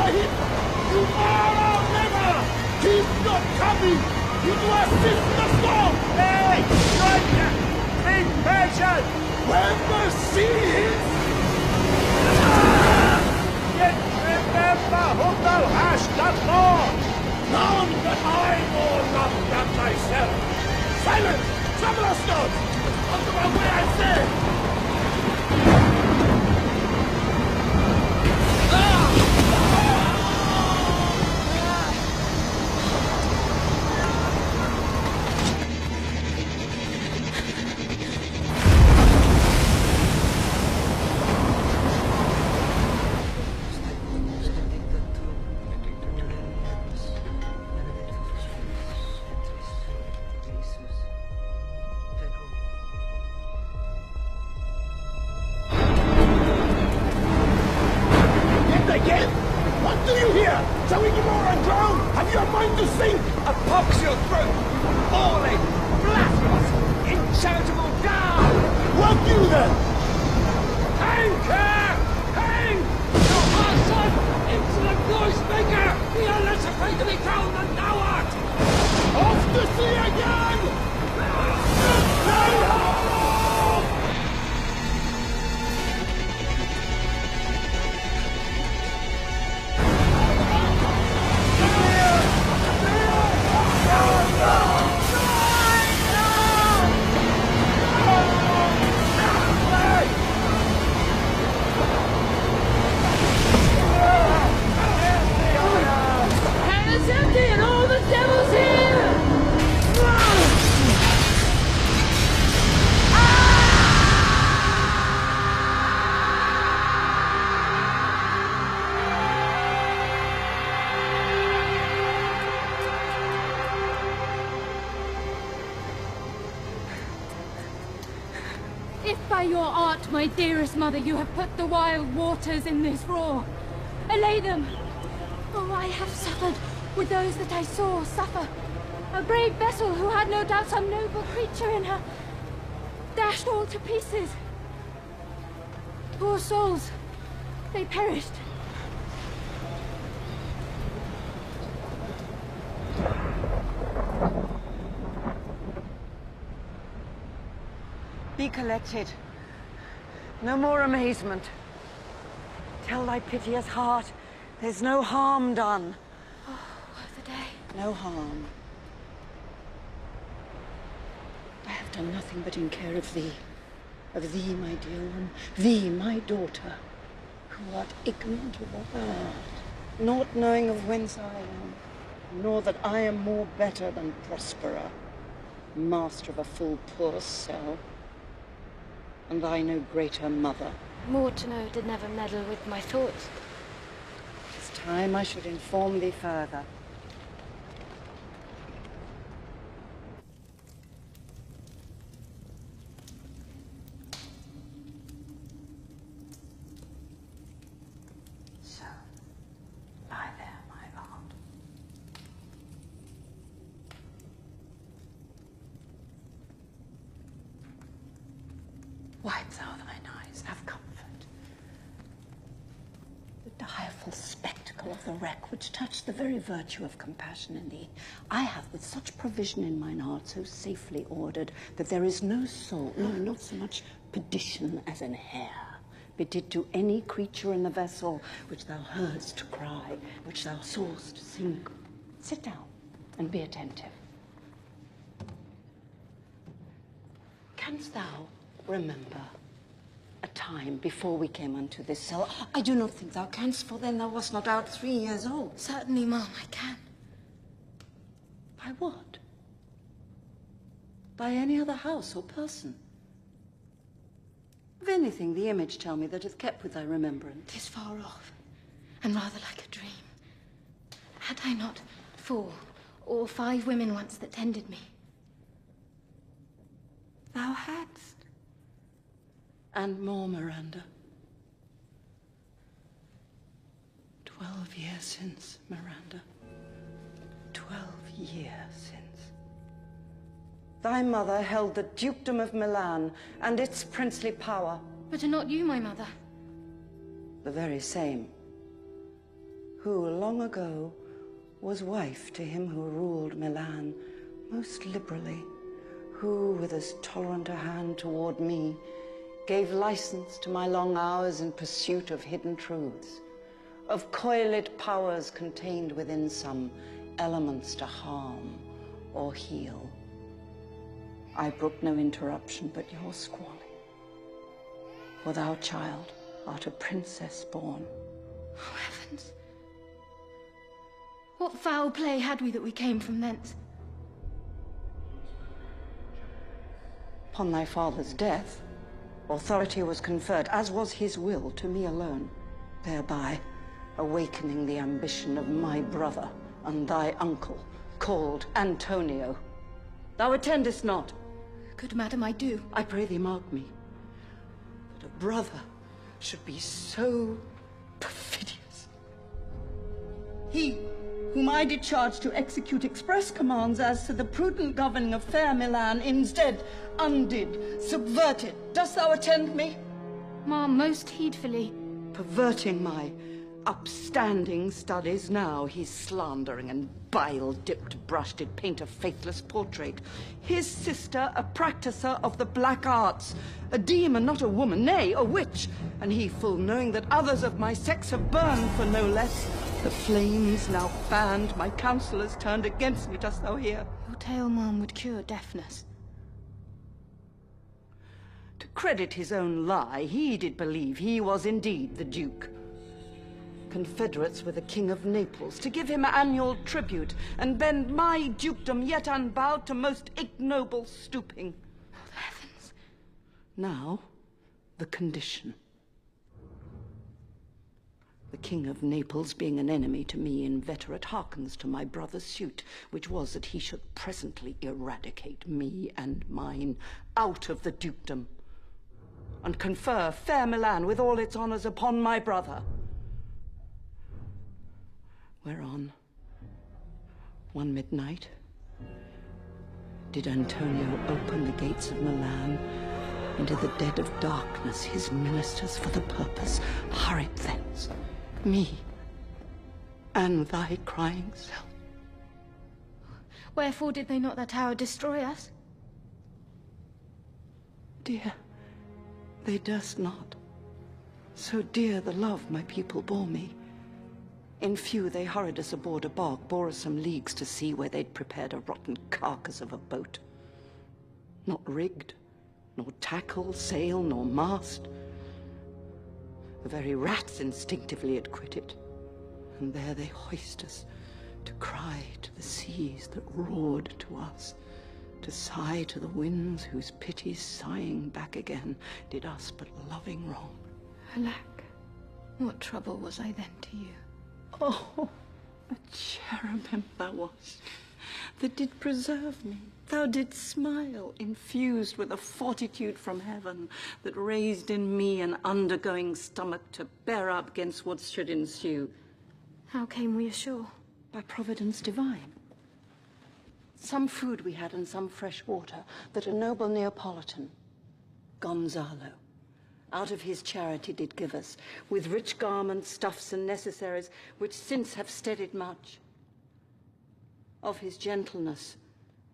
hit! You are our never! Keep not coming! You do assist the storm! Hey! Stranger! Be patient! When the sea hits! Yet remember who thou hast done more! None that I more not than myself! Silence! Trouble us not! Out of our way, I say! Again? What do you hear? Shall we give over and drown? Have you a mind to sink? A pox your throat, you falling, blasphemous, incharitable down! What you then? Anchor! Hang! You arson! Insolent noise maker! We are less afraid to be drowned than thou art! Off to sea again! Sail home! If by your art, my dearest mother, you have put the wild waters in this roar, allay them. For I have suffered with those that I saw suffer. A brave vessel who had no doubt some noble creature in her, dashed all to pieces. Poor souls, they perished. Be collected. No more amazement. Tell thy piteous heart there's no harm done. Oh, woe the day. No harm. I have done nothing but in care of thee, my dear one, thee, my daughter, who art ignorant of the world, not knowing of whence I am, nor that I am more better than Prosperer, master of a full poor cell, and thy no greater mother. More to know did never meddle with my thoughts. It's time I should inform thee further. So, lie there, my lord. Wipe thou thine eyes, have comfort. The direful spectacle of the wreck which touched the very virtue of compassion in thee, I have with such provision in mine heart so safely ordered that there is no soul, no, not so much perdition as an hair, bedid to any creature in the vessel which thou heardst cry, which thou sawest sink. Sit down and be attentive. Canst thou remember a time before we came unto this cell? I do not think thou canst, for then thou wast not out 3 years old. Certainly, Mom, I can. By what? By any other house or person? Of anything the image tell me that is kept with thy remembrance? 'Tis far off, and rather like a dream. Had I not 4 or 5 women once that tended me? Thou hadst. And more, Miranda. 12 years since, Miranda. 12 years since. Thy mother held the dukedom of Milan and its princely power. But are not you my mother? The very same. who long ago was wife to him who ruled Milan most liberally, who with as tolerant a hand toward me gave license to my long hours in pursuit of hidden truths, of coiled powers contained within some elements to harm or heal. I brook no interruption but your squalling. For thou, child, art a princess born. Oh, heavens! What foul play had we that we came from thence? Upon thy father's death, authority was conferred, as was his will, to me alone, thereby awakening the ambition of my brother and thy uncle, called Antonio. Thou attendest not. Good madam, I do. I pray thee mark me, that a brother should be so perfidious. He, whom I did charge to execute express commands as to the prudent governing of fair Milan, instead undid, subverted. Dost thou attend me? Ma'am, most heedfully. Perverting my upstanding studies, now he's slandering and bile-dipped brush did paint a faithless portrait. His sister a practicer of the black arts, a demon, not a woman, nay, a witch, and he full knowing that others of my sex have burned for no less. The flames now fanned, my counsellors turned against me, dost thou hear? Your tale, ma'am, would cure deafness. To credit his own lie, he did believe he was indeed the Duke. Confederates with the King of Naples, to give him annual tribute, and bend my dukedom yet unbowed to most ignoble stooping. Oh, the heavens. Now, the condition. The King of Naples, being an enemy to me inveterate, hearkens to my brother's suit, which was that he should presently eradicate me and mine out of the dukedom, and confer fair Milan with all its honors upon my brother. Whereon, one midnight, did Antonio open the gates of Milan. Into the dead of darkness his ministers for the purpose hurried thence, me and thy crying self. Wherefore did they not that hour destroy us? Dear, they durst not. So dear the love my people bore me. In few they hurried us aboard a bark, bore us some leagues to sea, where they'd prepared a rotten carcass of a boat. Not rigged, nor tackle, sail, nor mast. The very rats instinctively had quit it, and there they hoist us, to cry to the seas that roared to us, to sigh to the winds whose pities sighing back again did us but loving wrong. Alack, what trouble was I then to you? Oh, a cherubim thou wast, that did preserve me. Thou didst smile, infused with a fortitude from heaven, that raised in me an undergoing stomach to bear up against what should ensue. How came we ashore? By providence divine. Some food we had and some fresh water, that a noble Neapolitan, Gonzalo, out of his charity did give us, with rich garments, stuffs, and necessaries, which since have steadied much. Of his gentleness,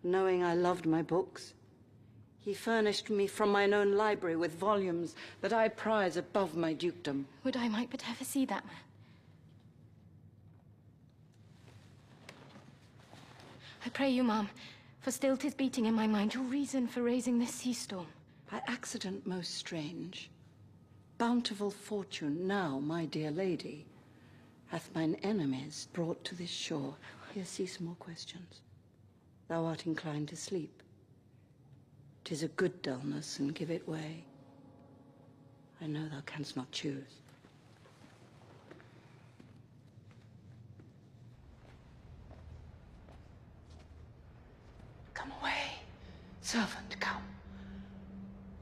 knowing I loved my books, he furnished me from mine own library with volumes that I prize above my dukedom. Would I might but ever see that man. I pray you, ma'am, for still 'tis beating in my mind your reason for raising this sea storm. By accident most strange, bountiful fortune now, my dear lady, hath mine enemies brought to this shore. Here, cease more questions. Thou art inclined to sleep. 'Tis a good dullness, and give it way. I know thou canst not choose. Come away, servant, come.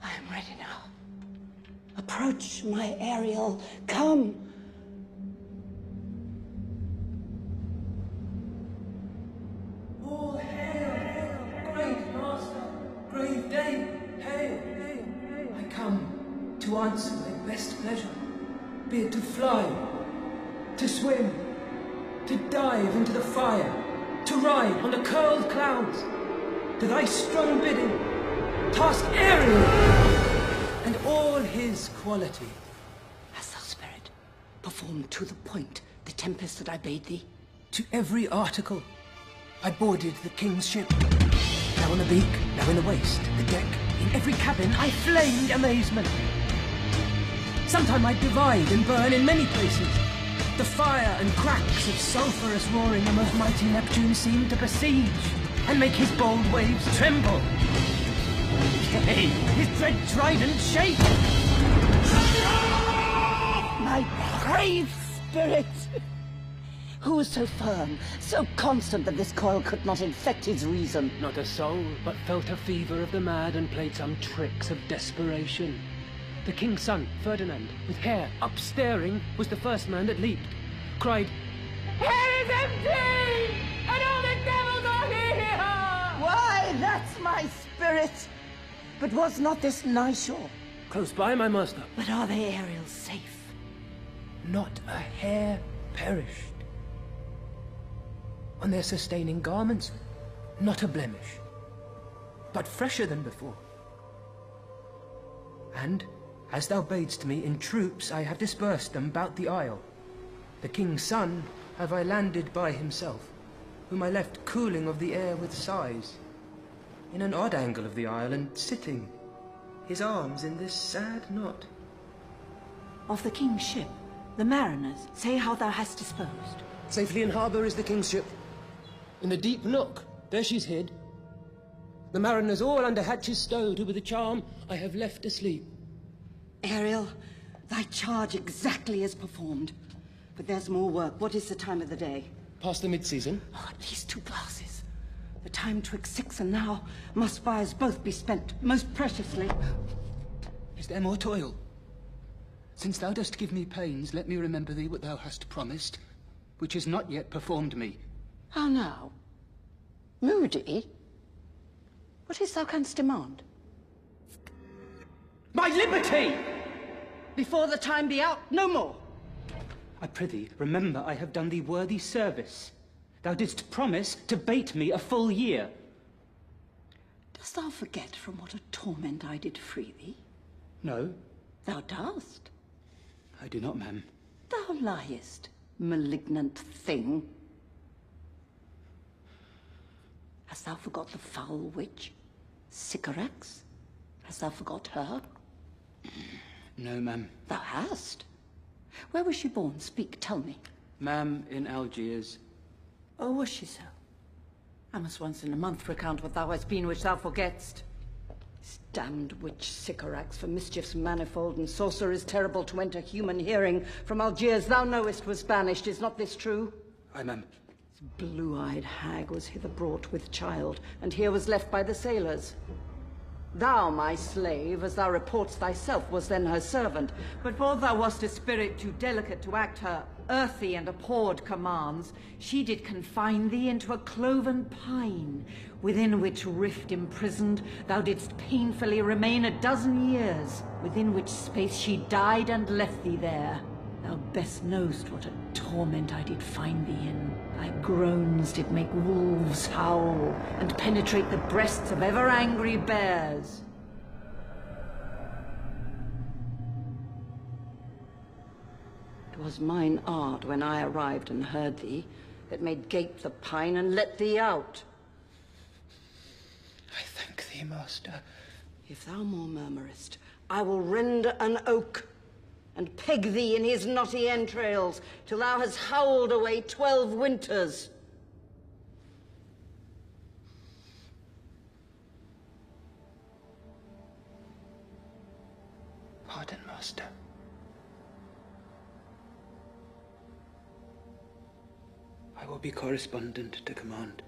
I am ready now. Approach, my Ariel, come. All hail, great master, brave dame, hail, hail, hail. I come to answer thy best pleasure, be it to fly, to swim, to dive into the fire, to ride on the curled clouds, to thy strong bidding, task Ariel, and all his quality. Hast thou, spirit, performed to the point the tempest that I bade thee? To every article, I boarded the king's ship. Now on the beak, now in the waist, the deck, in every cabin, I flamed amazement. Sometime I'd divide and burn in many places. The fire and cracks of sulphurous roaring the most mighty Neptune seemed to besiege, and make his bold waves tremble. Yea, his dread trident shake. My brave spirit! Who was so firm, so constant that this coil could not infect his reason? Not a soul, but felt a fever of the mad and played some tricks of desperation. The king's son, Ferdinand, with hair upstaring, was the first man that leaped, cried, Hell is empty! And all the devils are here! Why, that's my spirit! But was not this nigh shore? Close by, my master. But are they, Ariel, safe? Not a hair perished. On their sustaining garments, not a blemish, but fresher than before. And, as thou badest me, in troops I have dispersed them about the isle. The king's son have I landed by himself, whom I left cooling of the air with sighs, in an odd angle of the isle, and sitting, his arms in this sad knot. Of the king's ship, the mariners, say how thou hast disposed. Safely in harbour is the king's ship. In the deep nook, there she's hid. The mariners all under hatches stowed, who with a charm I have left asleep. Ariel, thy charge exactly is performed. But there's more work. What is the time of the day? Past the mid-season. Oh, at least 2 glasses. The time 'twixt 6 and now must by us both be spent most preciously. Is there more toil? Since thou dost give me pains, let me remember thee what thou hast promised, which is not yet performed me. How now? Moody? What is thou canst demand? My liberty! Before the time be out, no more. I prithee, remember I have done thee worthy service. Thou didst promise to bait me a full year. Dost thou forget from what a torment I did free thee? No, Thou dost. I do not, ma'am. Thou liest, malignant thing. Hast thou forgot the foul witch, Sycorax? Hast thou forgot her? No, ma'am. Thou hast. Where was she born? Speak, tell me. Ma'am, in Algiers. Oh, was she so? I must once in a month recount what thou hast been which thou forgett'st. This damned witch Sycorax, for mischiefs manifold and sorceries terrible to enter human hearing, from Algiers thou knowest was banished. Is not this true? Aye, ma'am. This blue-eyed hag was hither brought with child, and here was left by the sailors. Thou, my slave, as thou reportst thyself, was then her servant. But for thou wast a spirit too delicate to act her earthy and abhorred commands, she did confine thee into a cloven pine, within which rift imprisoned thou didst painfully remain 12 years, within which space she died and left thee there. Thou best knowst what a torment I did find thee in. Thy groans did make wolves howl, and penetrate the breasts of ever-angry bears. 'Twas mine art, when I arrived and heard thee, that made gape the pine and let thee out. I thank thee, master. If thou more murmurest, I will rend an oak, and peg thee in his knotty entrails, till thou hast howled away 12 winters. Pardon, master. I will be correspondent to command,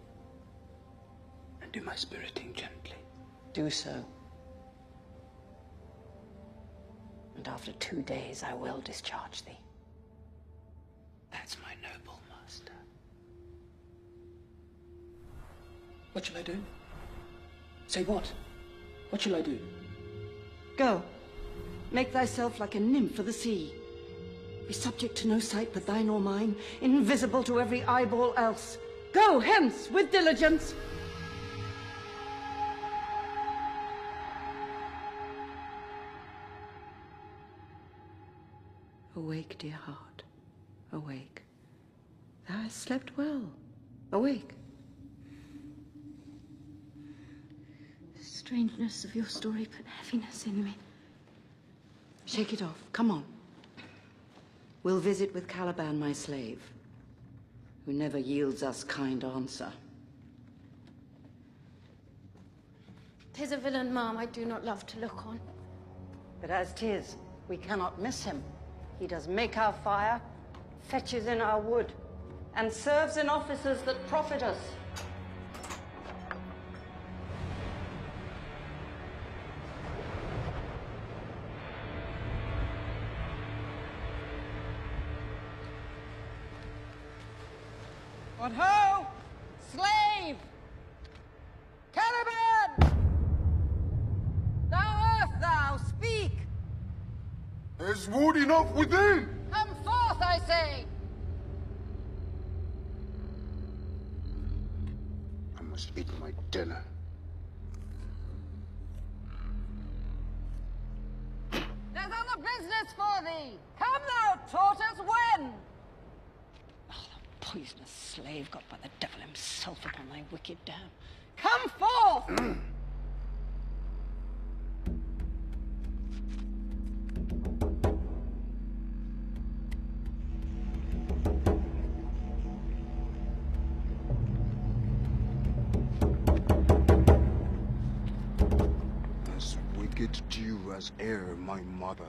and do my spiriting gently. Do so. And after 2 days I will discharge thee. That's my noble master. What shall I do? Say what? What shall I do? Go. Make thyself like a nymph of the sea. Be subject to no sight but thine or mine, invisible to every eyeball else. Go hence with diligence. Awake, dear heart, awake. Thou hast slept well. Awake. The strangeness of your story put heaviness in me. Shake it off. Come on. We'll visit with Caliban, my slave, who never yields us kind answer. 'Tis a villain, ma'am, I do not love to look on. But as 'tis, we cannot miss him. He does make our fire, fetches in our wood, and serves in offices that profit us. What ho! Slave! Caliban! Thou art thou, speak! There's wood enough within! Come forth, I say! I must eat my dinner. There's other business for thee! Come thou, tortoise, when? Poisonous slave got by the devil himself upon thy wicked dam. Come forth! As wicked dew as air, my mother,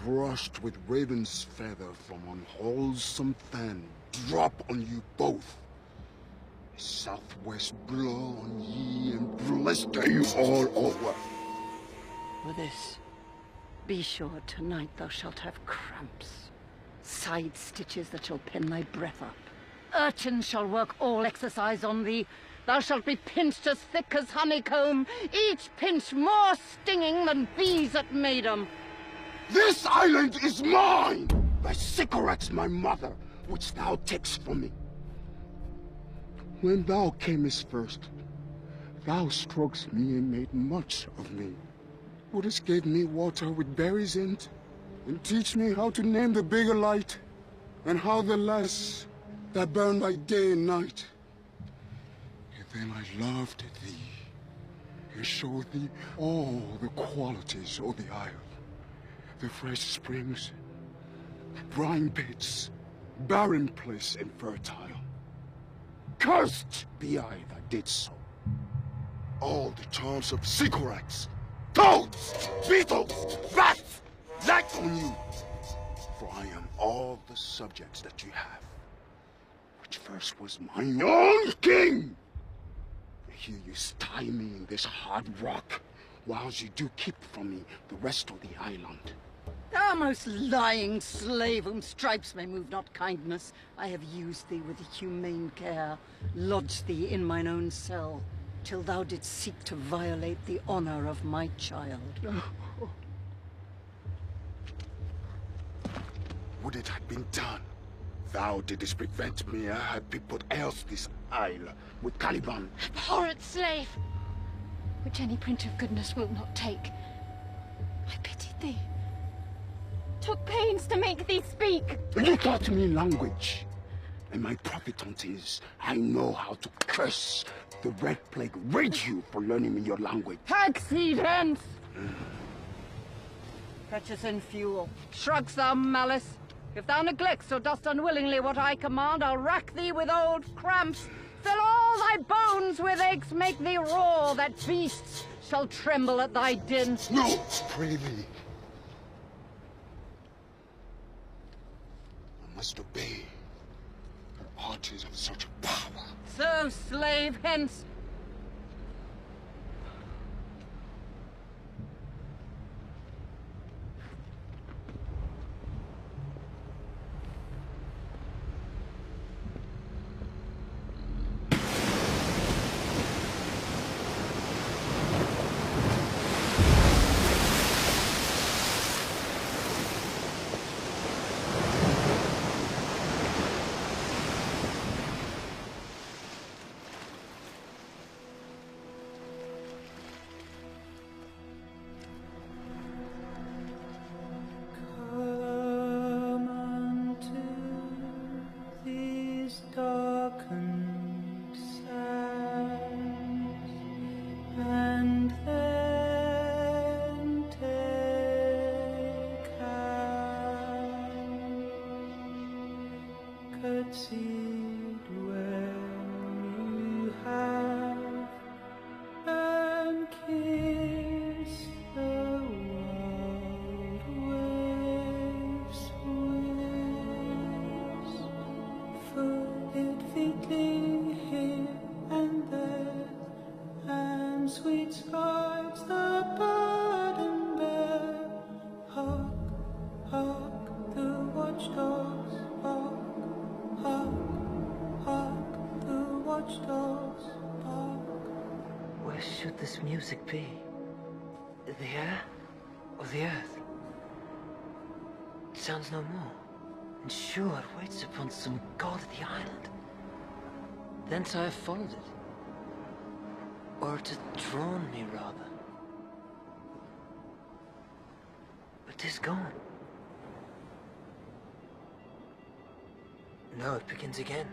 brushed with raven's feather from unwholesome fen, drop on you both. A southwest blow on ye and blister you all over. For this, be sure tonight thou shalt have cramps, side stitches that shall pin thy breath up. Urchins shall work all exercise on thee. Thou shalt be pinched as thick as honeycomb, each pinch more stinging than bees at Maydom. This island is mine! Thy cigarettes, my mother, which thou takest from me. When thou camest first, thou strokest me and made much of me. Wouldst give me water with berries in it, and teach me how to name the bigger light, and how the less that burn by day and night. And then I loved thee, and showed thee all the qualities of the isle. The fresh springs, brine pits, barren place and fertile. Cursed be I that did so. All the charms of cigarettes, toads, beetles, bats, lack on you. For I am all the subjects that you have, which first was mine own king. Here you stye me in this hard rock, whilst you do keep from me the rest of the island. Thou most lying slave, whom stripes may move not kindness, I have used thee with humane care, lodged thee in mine own cell, till thou didst seek to violate the honor of my child. Would it had been done? Thou didst prevent me, had people else this isle with Caliban. Abhorrent slave, which any print of goodness will not take. I pitied thee, took pains to make thee speak. You taught me language, and my profit on it is I know how to curse the Red Plague. Rage you for learning me your language. Taxi hence! Fetch us in fuel. Shrugs thou malice. If thou neglectst or dost unwillingly what I command, I'll rack thee with old cramps, fill all thy bones with aches, make thee roar, that beasts shall tremble at thy din. No, pray thee. I must obey the orders of such power. So, slave, hence. darkened sands, and then take hand, curtsied when you have, and kiss the wild waves whiz, foot it featly here and there, and sweet skies the burden bear. Hark, hark, the watchdogs bark. Hark, hark, the watchdogs bark. Where should this music be? The air or the earth? It sounds no more, and sure it waits upon some god of the island. Thence I have followed it. Or it hath drawn me, rather. But 'tis gone. No, it begins again.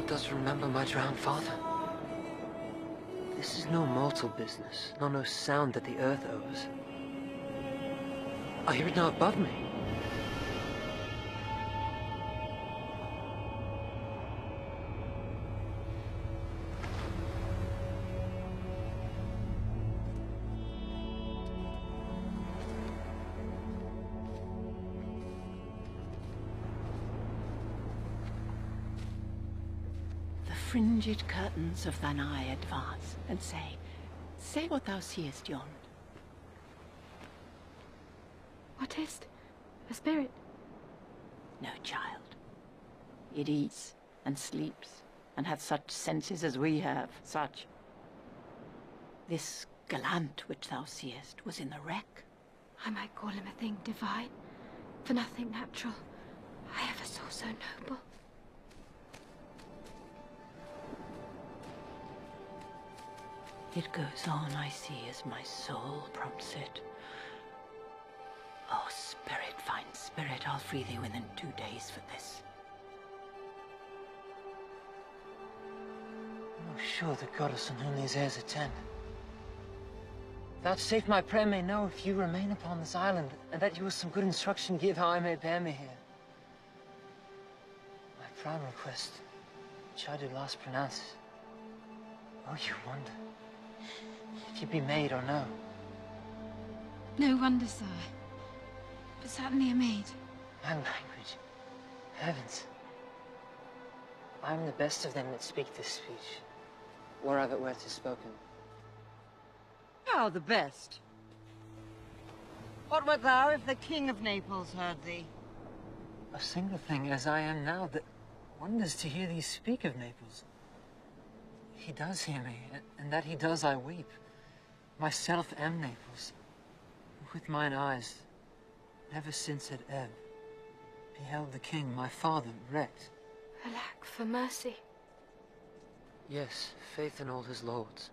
Does remember my drowned father. This is no mortal business, nor no sound that the earth owes. I hear it now above me. Fringed curtains of thine eye advance, and say what thou seest yond. What is't? A spirit? No, child. It eats and sleeps, and hath such senses as we have, such. This gallant which thou seest was in the wreck. I might call him a thing divine, for nothing natural I ever saw so noble. It goes on, I see, as my soul prompts it. Oh, spirit, fine spirit, I'll free thee within 2 days for this. Oh, sure the goddess on whom these airs attend. Vouchsafe my prayer may know if you remain upon this island, and that you will some good instruction give how I may bear me here. My prime request, which I do last pronounce, oh, you wonder if you be maid or no. No wonder, sire. But certainly a maid. My language. Heavens. I am the best of them that speak this speech, whereof it were 'tis spoken. How the best? What wert thou if the King of Naples heard thee? A single thing as I am now that wonders to hear thee speak of Naples. He does hear me, and that he does I weep. Myself am Naples. With mine eyes, never since at ebb, beheld the king, my father, wrecked. Alack for mercy. Yes, faith in all his lords.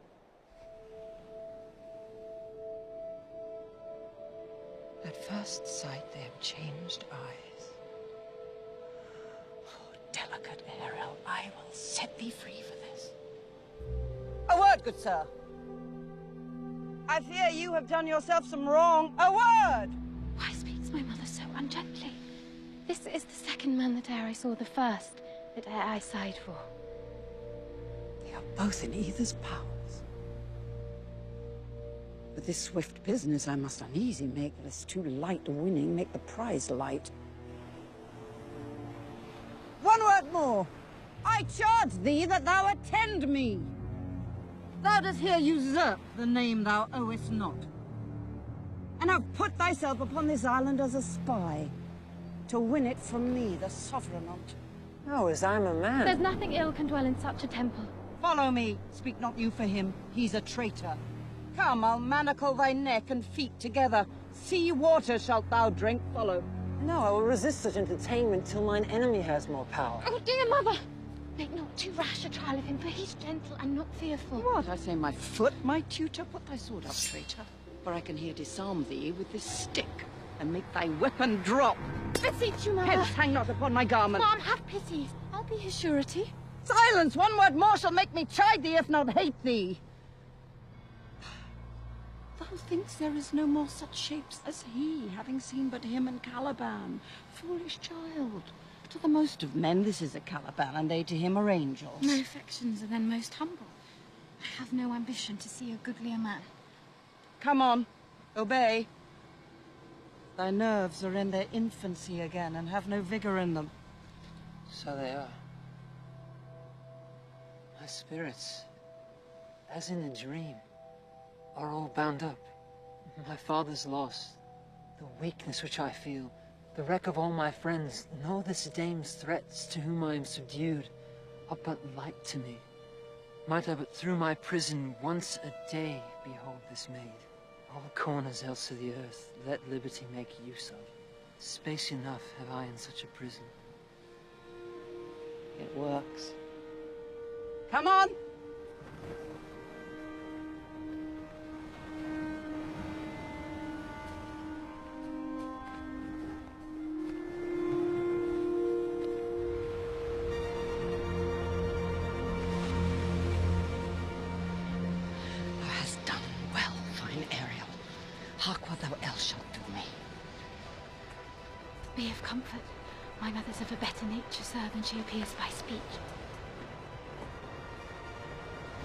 At first sight they have changed eyes. Oh, delicate Ariel, I will set thee free for this. A word, good sir. I fear you have done yourself some wrong. A word! Why speaks my mother so ungently? This is the second man that e'er I saw the first. that I sighed for. They are both in either's powers. But this swift business I must uneasy make, lest too light winning make the prize light. One word more. I charge thee that thou attend me. Thou dost here usurp the name thou owest not, and have put thyself upon this island as a spy, to win it from me, the sovereignant. No, as I'm a man. There's nothing ill can dwell in such a temple. Follow me. Speak not you for him. He's a traitor. Come, I'll manacle thy neck and feet together. Sea water shalt thou drink. Follow. No, I will resist such entertainment till mine enemy has more power. Oh, dear mother! Make not too rash a trial of him, for he's gentle and not fearful. What, I say my foot, my tutor? Put thy sword up, traitor, for I can here disarm thee with this stick, and make thy weapon drop. Beseech you, mother. Hence, hang not upon my garment. Mom, have pity. I'll be his surety. Silence! One word more shall make me chide thee, if not hate thee. Thou thinks there is no more such shapes as he, having seen but him and Caliban. Foolish child. To the most of men, this is a Caliban, and they to him are angels. My affections are then most humble. I have no ambition to see a goodlier man. Come on, obey. Thy nerves are in their infancy again, and have no vigor in them. So they are. My spirits, as in a dream, are all bound up. My father's loss, the weakness which I feel, the wreck of all my friends, and all this dame's threats to whom I am subdued, are but light to me. Might I but through my prison once a day behold this maid. All corners else of the earth let liberty make use of. Space enough have I in such a prison. It works. Come on! Hark what thou else shalt do me. Be of comfort. My mother's of a better nature, sir, than she appears by speech.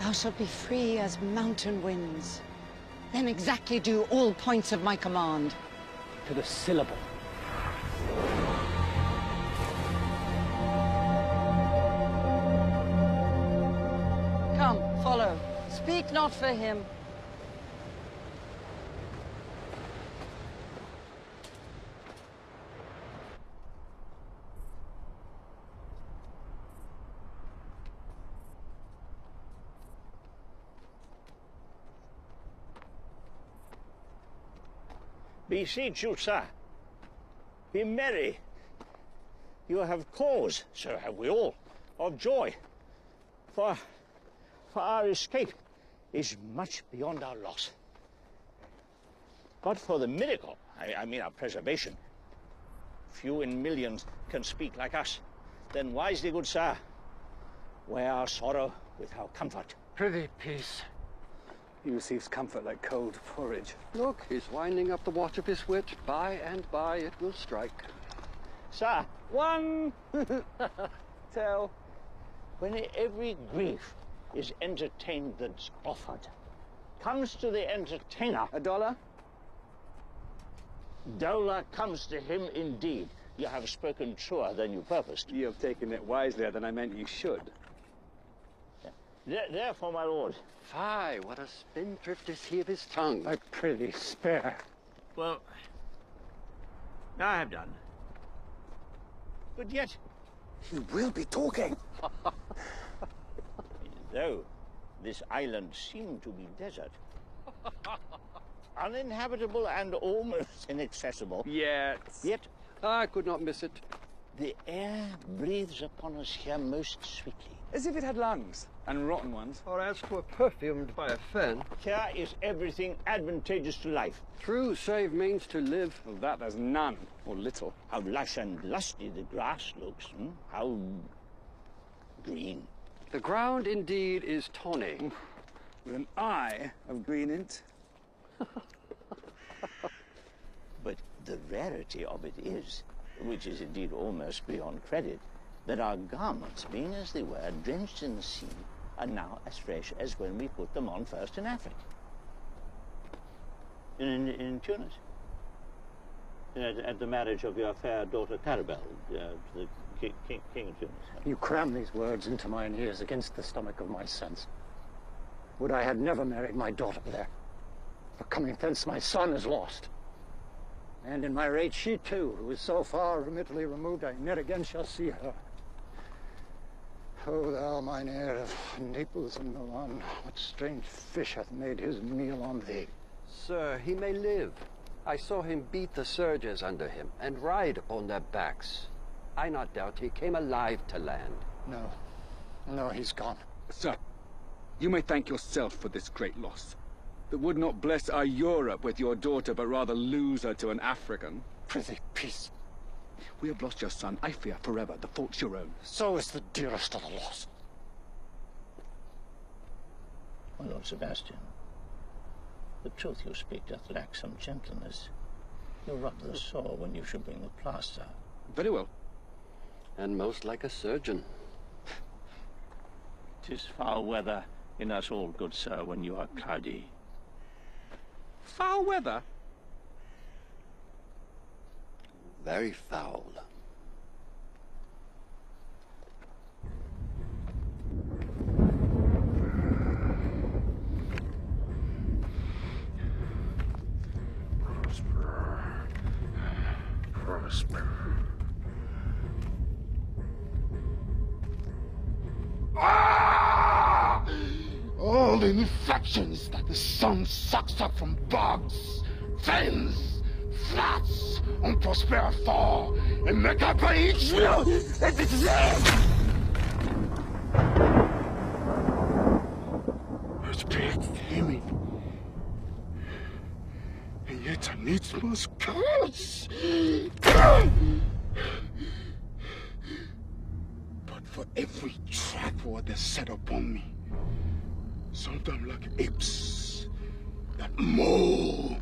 Thou shalt be free as mountain winds. Then exactly do all points of my command. To the syllable. Come, follow. Speak not for him. Beseech you, sir. Be merry. You have cause, so have we all, of joy. For our escape is much beyond our loss. But for the miracle, I mean our preservation, few in millions can speak like us. Then wisely, good sir, wear our sorrow with our comfort. Prithee, peace. He receives comfort like cold porridge. Look, he's winding up the watch of his wit. By and by it will strike. Sir, one tell, when every grief is entertained that's offered, comes to the entertainer. $1? Dolour comes to him indeed. You have spoken truer than you purposed. You have taken it wiselier than I meant you should. Therefore, my lord. Fie, what a spendthrift is he of his tongue. I prithee, spare. Well, I have done. But yet, He will be talking. though this island seemed to be desert, uninhabitable and almost inaccessible, Yes. yet I could not miss it. the air breathes upon us here most sweetly. As if it had lungs, and rotten ones. Or as 'twere perfumed by a fen. Here is everything advantageous to life. True save means to live. Of that there's none, or little. How lush and lusty the grass looks, how green. The ground indeed is tawny. With an eye of green int. But the rarity of it is, which is indeed almost beyond credit, that our garments, being as they were, drenched in the sea, are now as fresh as when we put them on first in Africa. In Tunis. At the marriage of your fair daughter Claribel, to the king of Tunis. You cram these words into mine ears against the stomach of my sense. Would I had never married my daughter there. For coming thence my son is lost. And in my rage she too, who is so far from Italy removed, I ne'er again shall see her. O thou, mine heir of Naples and Milan, what strange fish hath made his meal on thee? Sir, he may live. I saw him beat the surges under him and ride upon their backs. I not doubt he came alive to land. No. No, he's gone. Sir, you may thank yourself for this great loss. That would not bless our Europe with your daughter, but rather lose her to an African. Prithee, peace. We have lost your son, I fear, forever. The fault's your own. So is the dearest of the lost. My Lord Sebastian, the truth you speak doth lack some gentleness. You rub the sore when you should bring the plaster. Very well. And most like a surgeon. 'Tis foul weather in us all, good sir, when you are cloudy. Foul weather? Very foul. Prosper. Ah! All the infections that the sun sucks up from bugs, fens, flats, on Prosper 4, and make up by each will, and it's there! It's big, Timmy. And yet I needs must curse. But for every trap what they set upon me, sometimes like apes that maul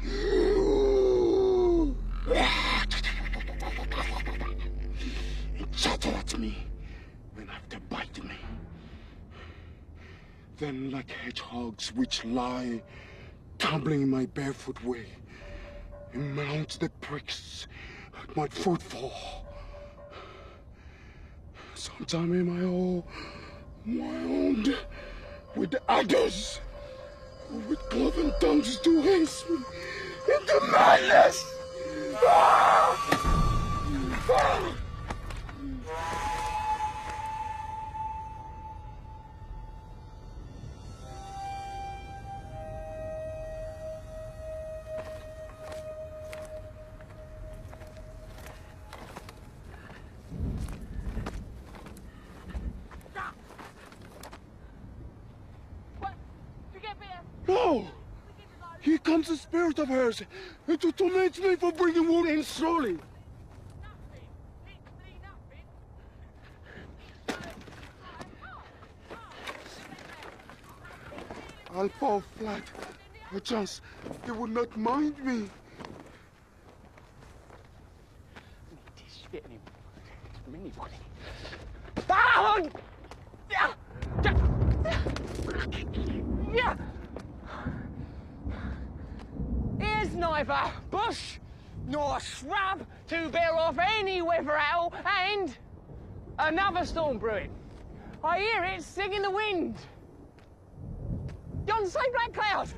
and chatter at me when after bite me. Then like hedgehogs which lie tumbling in my barefoot way and mount the pricks at my footfall. Sometimes am I all wound with the others, with cloven tongues to haste me into madness. No! Here comes the spirit of hers, and to torment me for bringing wood in slowly. I'll fall flat. Perchance they would not mind me. Here's neither bush nor shrub to bear off any weather owl, and another storm brewing. I hear it sing in the wind. Yond same black cloud,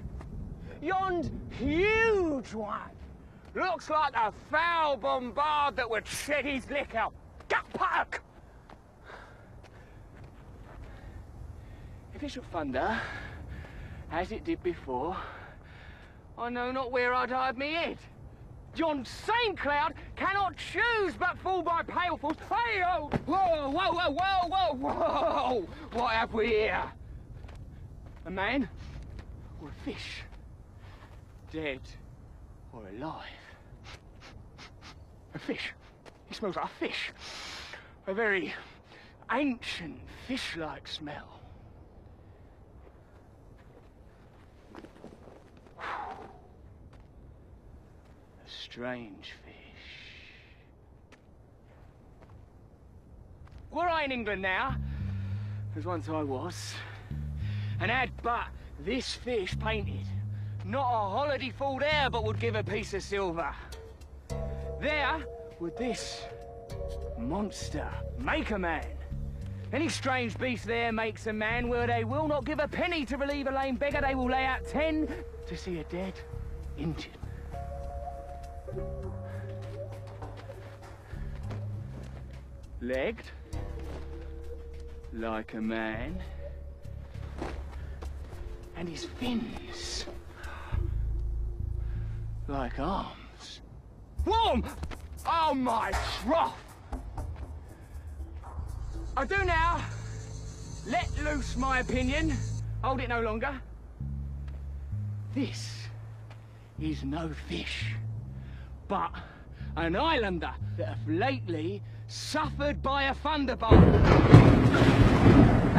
yond huge one, looks like a foul bombard that would shed his liquor. Gut puck! If it should thunder, as it did before, I know not where I'd hide me head. Yon same cloud cannot choose but fall by pailfuls. Hey, oh! Whoa, whoa, whoa, whoa, whoa, whoa! What have we here? A man or a fish? Dead or alive? A fish. He smells like a fish. A very ancient fish-like smell. A strange fish. Were I in England now, as once I was, and had but this fish painted, not a holiday fall there but would give a piece of silver. There would this monster make a man. Any strange beast there makes a man where they will not give a penny to relieve a lame beggar. They will lay out 10 to see a dead Indian. Legged like a man, and his fins like arms. Warm! Oh my trough! I do now let loose my opinion. Hold it no longer. This is no fish, but an islander that hath lately suffered by a thunderbolt.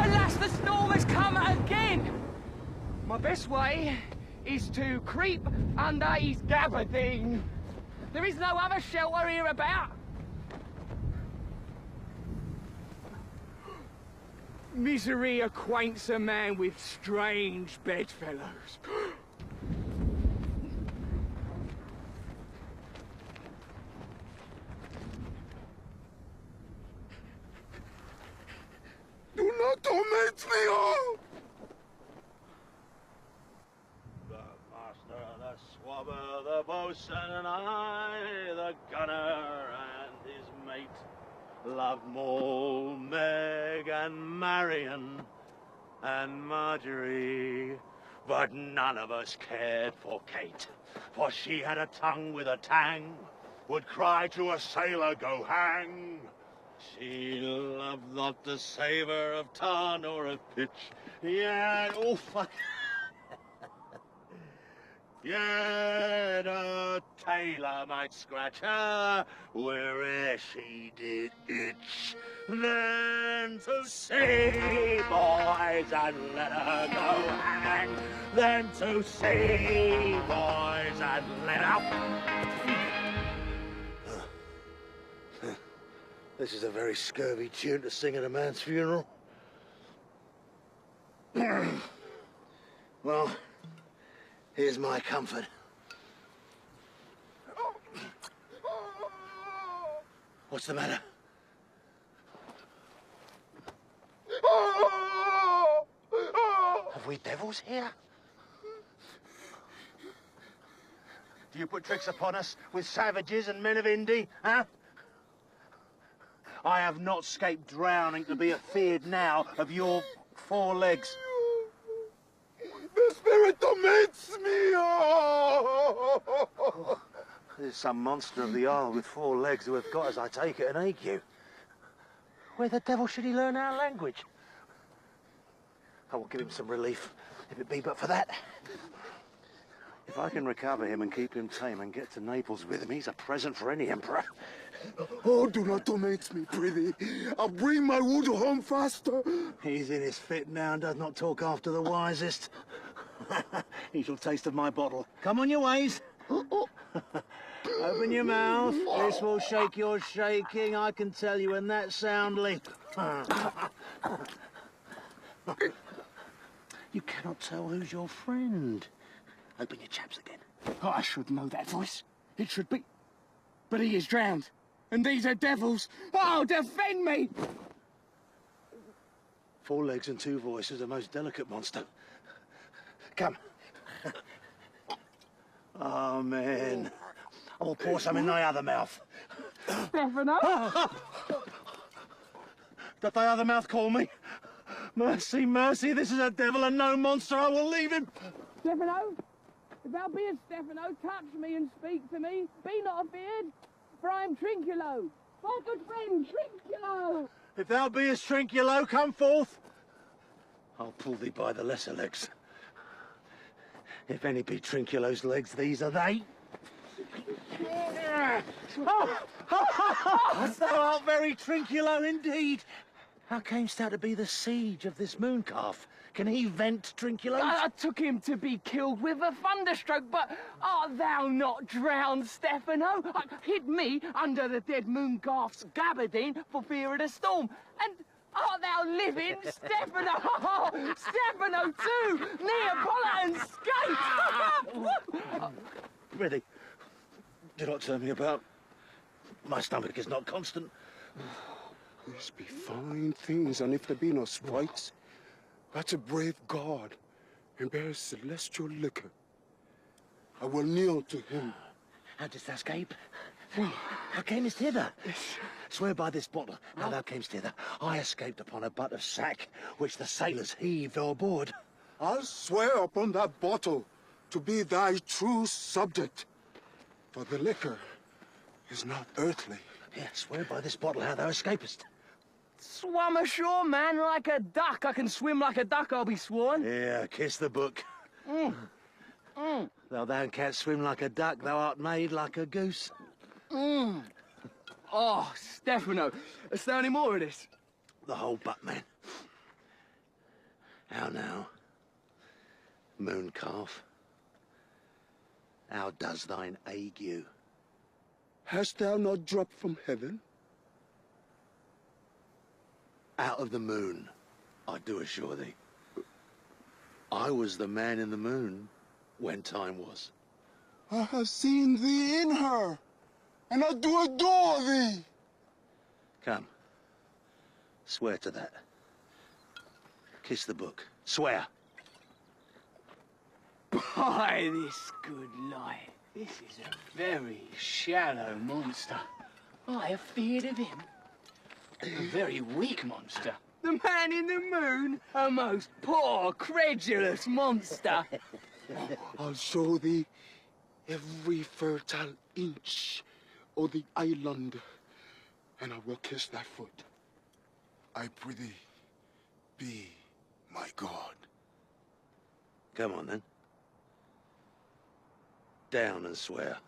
Alas, the storm has come again. My best way is to creep under his gabardine. There is no other shelter here about. Misery acquaints a man with strange bedfellows. Do not torment me, oh! The master, the swabber, the boatswain, and I, the gunner, and his mate, loved Moll, Meg, and Marion, and Marjorie. But none of us cared for Kate, for she had a tongue with a tang, would cry to a sailor, go hang. She loved not the savour of tar nor of pitch. Yeah, oh fuck. Yet a tailor might scratch her where'er she did itch. Then to sea, boys, and let her go hang. Then to sea, boys, and let her... This is a very scurvy tune to sing at a man's funeral. Well, here's my comfort. What's the matter? Have we devils here? Do you put tricks upon us with savages and men of Indy, huh? I have not escaped drowning to be afeard now of your 4 legs. The spirit torments me! Oh. There's some monster of the isle with 4 legs who have got, as I take it, an ague. Where the devil should he learn our language? I will give him some relief, if it be but for that. If I can recover him and keep him tame and get to Naples with him, he's a present for any emperor. Oh, do not torment me, prithee. I'll bring my wood home faster. He's in his fit now and does not talk after the wisest. He shall taste of my bottle. Come on your ways. Open your mouth. This will shake your shaking, I can tell you, and that soundly. You cannot tell who's your friend. Open your chaps again. Oh, I should know that voice. It should be. But he is drowned. And these are devils. Oh, defend me! 4 legs and 2 voices, a most delicate monster. Come. Amen. I will pour some in thy other mouth. Stefano? Doth thy other mouth call me? Mercy, mercy, this is a devil and no monster. I will leave him. Stefano? If thou beest Stefano, touch me and speak to me. Be not afeard, for I am Trinculo, my good friend, Trinculo. If thou beest Trinculo, come forth. I'll pull thee by the lesser legs. If any be Trinculo's legs, these are they. Thou art very Trinculo indeed. How camest thou to be the siege of this moon calf? Can he vent Trinculo? I took him to be killed with a thunderstroke, but art thou not drowned, Stefano? Hid me under the dead moon calf's gabardine for fear of the storm. And art thou living, Stefano? Oh, Stefano too! Neapolitan skate! Really? Do not turn me about. My stomach is not constant. These be fine things, and if there be no sprites, that's a brave God and bears celestial liquor. I will kneel to him. How didst thou escape? How camest hither? Swear by this bottle how thou camest hither. I escaped upon a butt of sack, which the sailors heaved o'erboard. I'll swear upon that bottle to be thy true subject, for the liquor is not earthly. Yeah, swear by this bottle how thou escapest. Swum ashore, man, like a duck. I can swim like a duck, I'll be sworn. Yeah, kiss the book. Though thou canst swim like a duck, thou art made like a goose. Oh, Stefano, is there any more of this? The whole butt, man. How now, moon calf? How does thine ague? Hast thou not dropped from heaven? Out of the moon, I do assure thee. I was the man in the moon when time was. I have seen thee in her, and I do adore thee. Come, swear to that. Kiss the book. Swear. By this good light, this is a very shallow monster. I have feared of him. A very weak monster. The man in the moon, a most poor, credulous monster. I'll show thee every fertile inch of the island, and I will kiss thy foot. I prithee, be my God. Come on, then. Down and swear.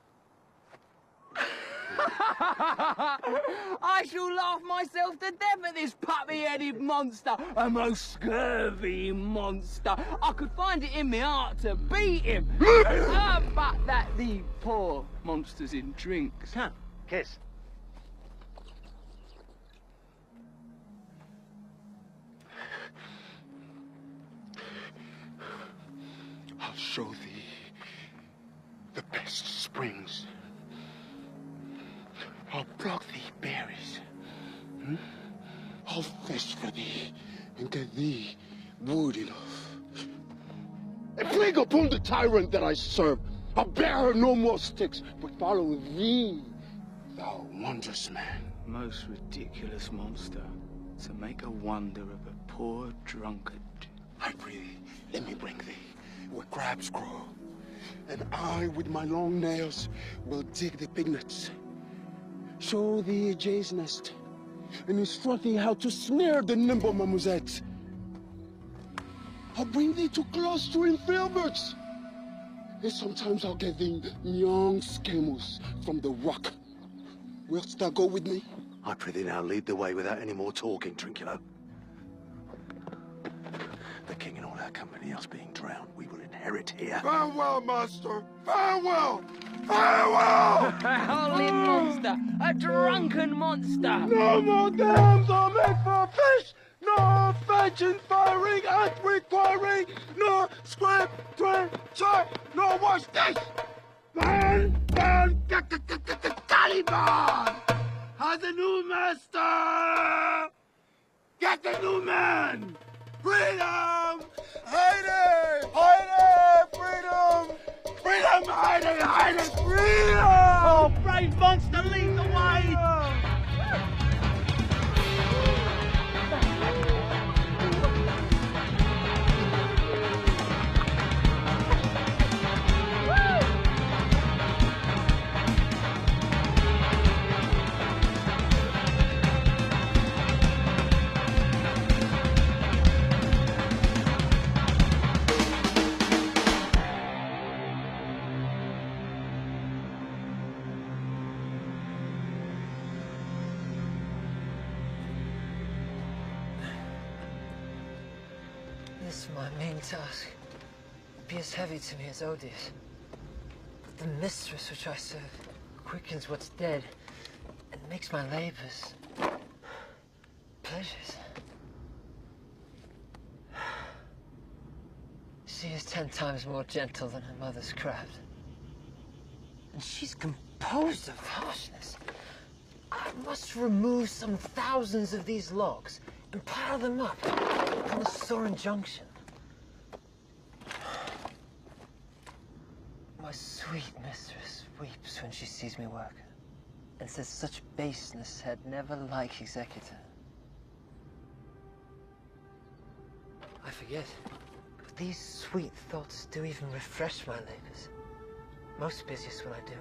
I shall laugh myself to death at this puppy-headed monster, a most scurvy monster. I could find it in my heart to beat him, but that the poor monster's in drinks. Come, kiss. I'll show thee the best springs. I'll pluck thee berries. I'll fish for thee and get thee wood enough. A plague upon the tyrant that I serve. I'll bear no more sticks, but follow thee, thou wondrous man. Most ridiculous monster to make a wonder of a poor drunkard. I pray thee, let me bring thee where crabs grow, and I with my long nails will dig the pignets. Show thee a jay's nest, and instruct thee how to snare the nimble marmosets. I'll bring thee to clustering filberts, and sometimes I'll get thee young scamus from the rock. Wilt thou go with me? I prithee now lead the way without any more talking, Trinculo. The king and all our company else being drowned, we will inherit here. Farewell, master! Farewell! Farewell! A howling monster! A drunken monster! No more dams are made for fish! No fetching, firing, and requiring! No scrape, trencher, no wash dish! Taliban has a new master! Get the new man! Freedom! Heide! Heide! Freedom! Freedom! Heide! Heide! Freedom! Oh, brave monster, lead the way! This my main task. Be as heavy to me as odious. But the mistress which I serve quickens what's dead and makes my labors pleasures. She is 10 times more gentle than her mother's craft. And she's composed of harshness. I must remove some thousands of these logs and pile them up on the Soren Junction. My sweet mistress weeps when she sees me work, and says such baseness had never like executor. I forget, but these sweet thoughts do even refresh my labors. Most busiest when I do it.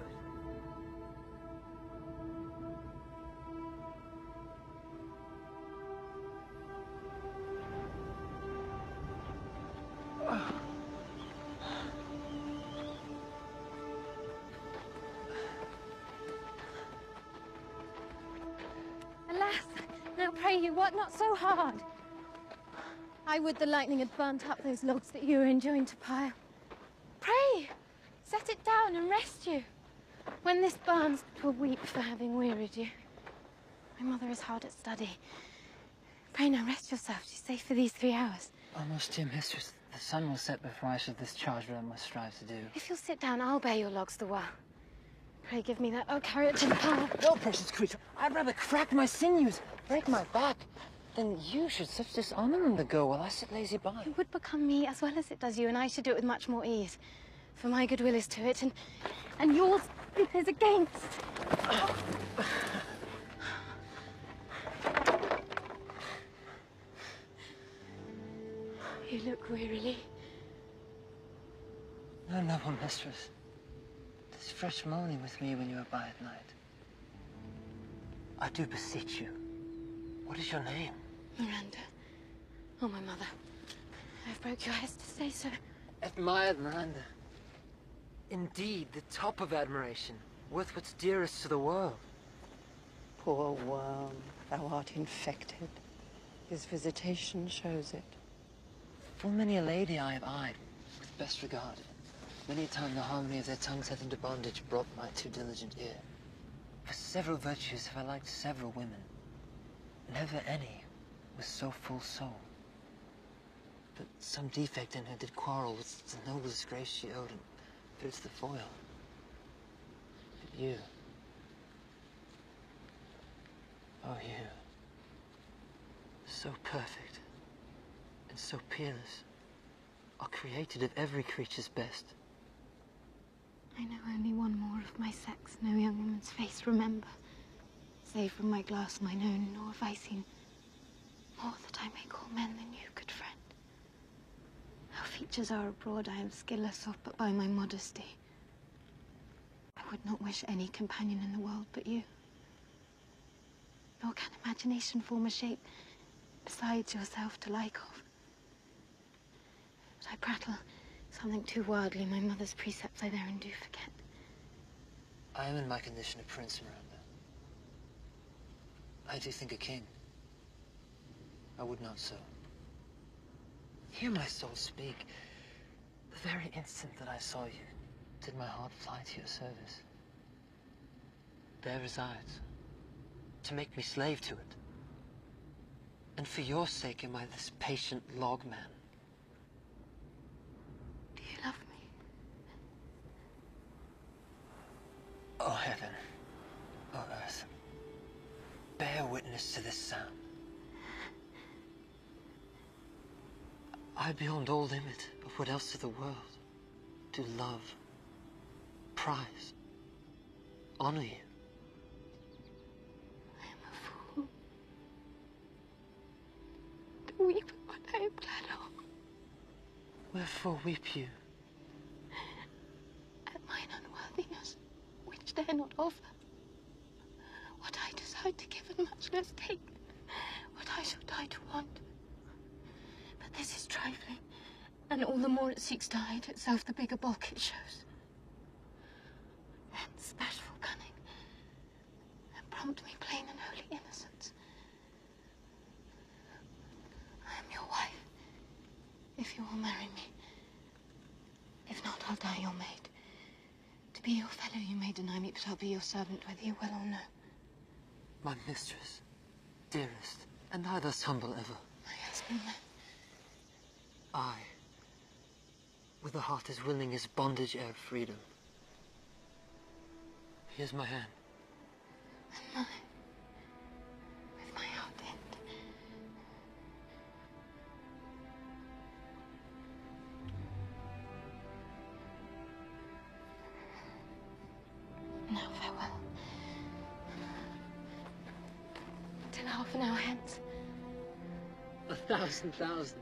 Alas, now pray you, what not so hard? I would the lightning had burnt up those logs that you were enjoined to pile. Pray, set it down and rest you. When this burns, 'twill weep for having wearied you. My mother is hard at study. Pray now rest yourself, she's safe for these 3 hours. Almost, dear mistress. The sun will set before I shall discharge what I must strive to do. If you'll sit down, I'll bear your logs the while. Pray give me that, I'll carry it to the pile. No, precious creature. I'd rather crack my sinews, break my back, than you should such dishonor them to go while I sit lazy by. It would become me as well as it does you, and I should do it with much more ease. For my goodwill is to it, and yours it is against. You look wearily. No, noble mistress. 'Tis fresh moaning with me when you are by at night. I do beseech you. What is your name? Miranda. Oh, my mother. I've broke your head to say so. Admired Miranda. Indeed, the top of admiration, worth what's dearest to the world. Poor worm, thou art infected. His visitation shows it. Full many a lady I have eyed with best regard. Many a time the harmony of their tongues hath into bondage brought my too diligent ear. For several virtues have I liked several women. Never any was so full soul. But some defect in her did quarrel with the noblest grace she owed, and put it to the foil. But you, oh you, so perfect and so peerless, are created of every creature's best. I know only one more of my sex no young woman's face remember, save from my glass mine own, nor have I seen more that I may call men than you, good friend. How features are abroad I am skilless of, but by my modesty I would not wish any companion in the world but you. Nor can imagination form a shape besides yourself to like of. But I prattle something too wildly, my mother's precepts I therein do forget. I am in my condition a prince, Miranda. I do think a king. I would not so. Hear my soul speak. The very instant that I saw you, did my heart fly to your service. There resides, to make me slave to it. And for your sake am I this patient log man. Do you love me? Oh heaven, oh earth, bear witness to this sound. I beyond all limit of what else of the world do love, prize, honor you. I am a fool to weep at what I am glad of. Wherefore weep you? At mine unworthiness, which dare not offer. What I decide to give and much less take, what I shall die to want. But this is trifling, and all the more it seeks to hide itself, the bigger bulk it shows. Hence bashful cunning, and prompt me plain and holy innocence. I am your wife. If you will marry me. If not, I'll die your maid. To be your fellow, you may deny me, but I'll be your servant, whether you will or no. My mistress, dearest, and I thus humble ever. My husband, then. I, with a heart as willing as bondage ere freedom. Here's my hand. And mine, with my heart end. Now farewell. Till half an hour hence. 1,000,000.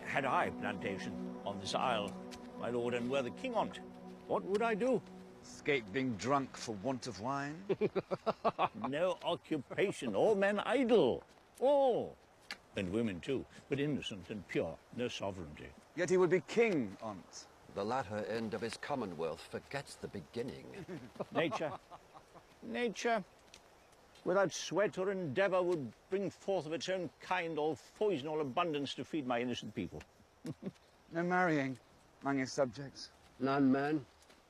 Had I plantation on this isle, my lord, and were the king on't, what would I do? Escape being drunk for want of wine? No occupation, all men idle, all. And women too, but innocent and pure, no sovereignty. Yet he would be king on't. The latter end of his commonwealth forgets the beginning. Nature, without sweat or endeavour, would bring forth of its own kind all poison, all abundance to feed my innocent people. No marrying among his subjects? None, man.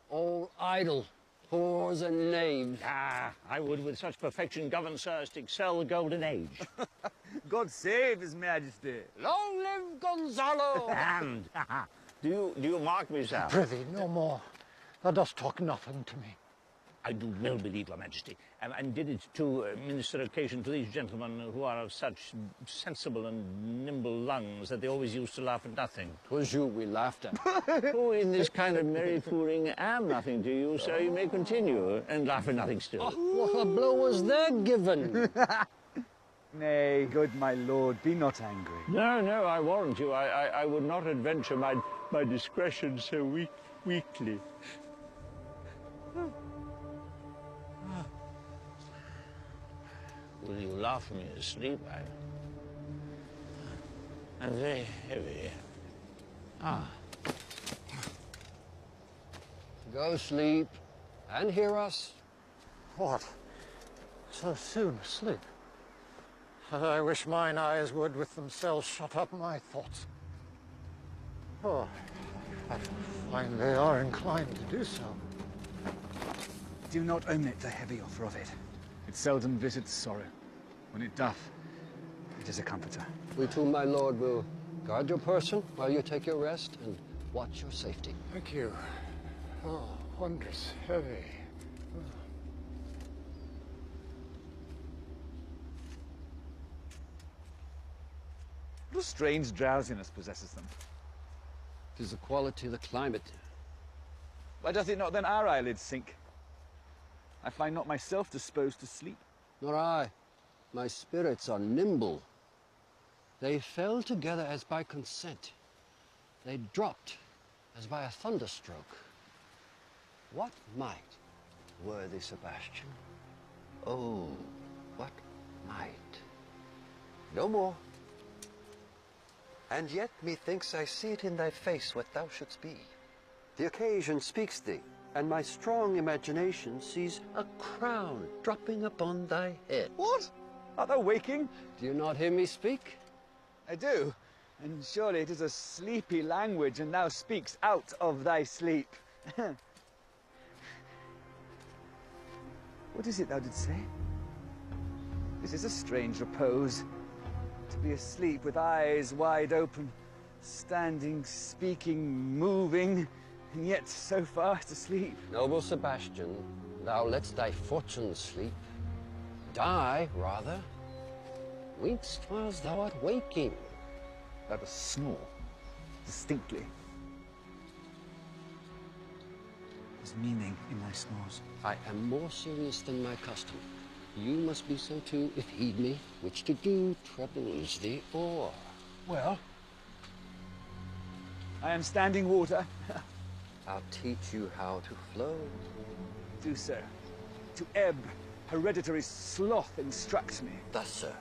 All idle, whores and knaves. Ah, I would with such perfection govern, sir, as to excel the golden age. God save his majesty. Long live Gonzalo! And, do you mark me, sir? Prithee, no more. Thou dost talk nothing to me. I do well believe, your majesty, and did it to minister occasion to these gentlemen who are of such sensible and nimble lungs that they always used to laugh at nothing. 'Twas you we laughed at. Who in this kind of merry fooling am nothing to you, so you may continue and laugh at nothing still. What a blow was there given? Nay, good my lord, be not angry. No, I warrant you, I would not adventure my discretion so weakly. Will you laugh me asleep? I'm very heavy. Go sleep and hear us. What? So soon asleep? I wish mine eyes would with themselves shut up my thoughts. Oh, I find they are inclined to do so. Do not omit the heavy offer of it. It seldom visits sorrow. When it doth, it is a comforter. We too, my lord, will guard your person while you take your rest and watch your safety. Thank you. Oh, wondrous heavy. What a strange drowsiness possesses them. It is the quality of the climate. Why doth it not then our eyelids sink? I find not myself disposed to sleep. Nor I. My spirits are nimble. They fell together as by consent. They dropped as by a thunderstroke. What might, worthy Sebastian? Oh, what might? No more. And yet methinks I see it in thy face what thou shouldst be. The occasion speaks thee, and my strong imagination sees a crown dropping upon thy head. What? Art thou waking? Do you not hear me speak? I do. And surely it is a sleepy language, and thou speaks out of thy sleep. What is it thou didst say? This is a strange repose. To be asleep with eyes wide open, standing, speaking, moving, and yet so fast asleep. Noble Sebastian, thou lett'st thy fortune sleep. Die, rather. Winkst whilst thou art waking. Thou dost snore, distinctly. There's meaning in thy snores. I am more serious than my custom. You must be so too, if heed me, which to do troubles thee o'er. Well, I am standing water. I'll teach you how to flow. Do, sir. To ebb, hereditary sloth instructs me. Thus, sir,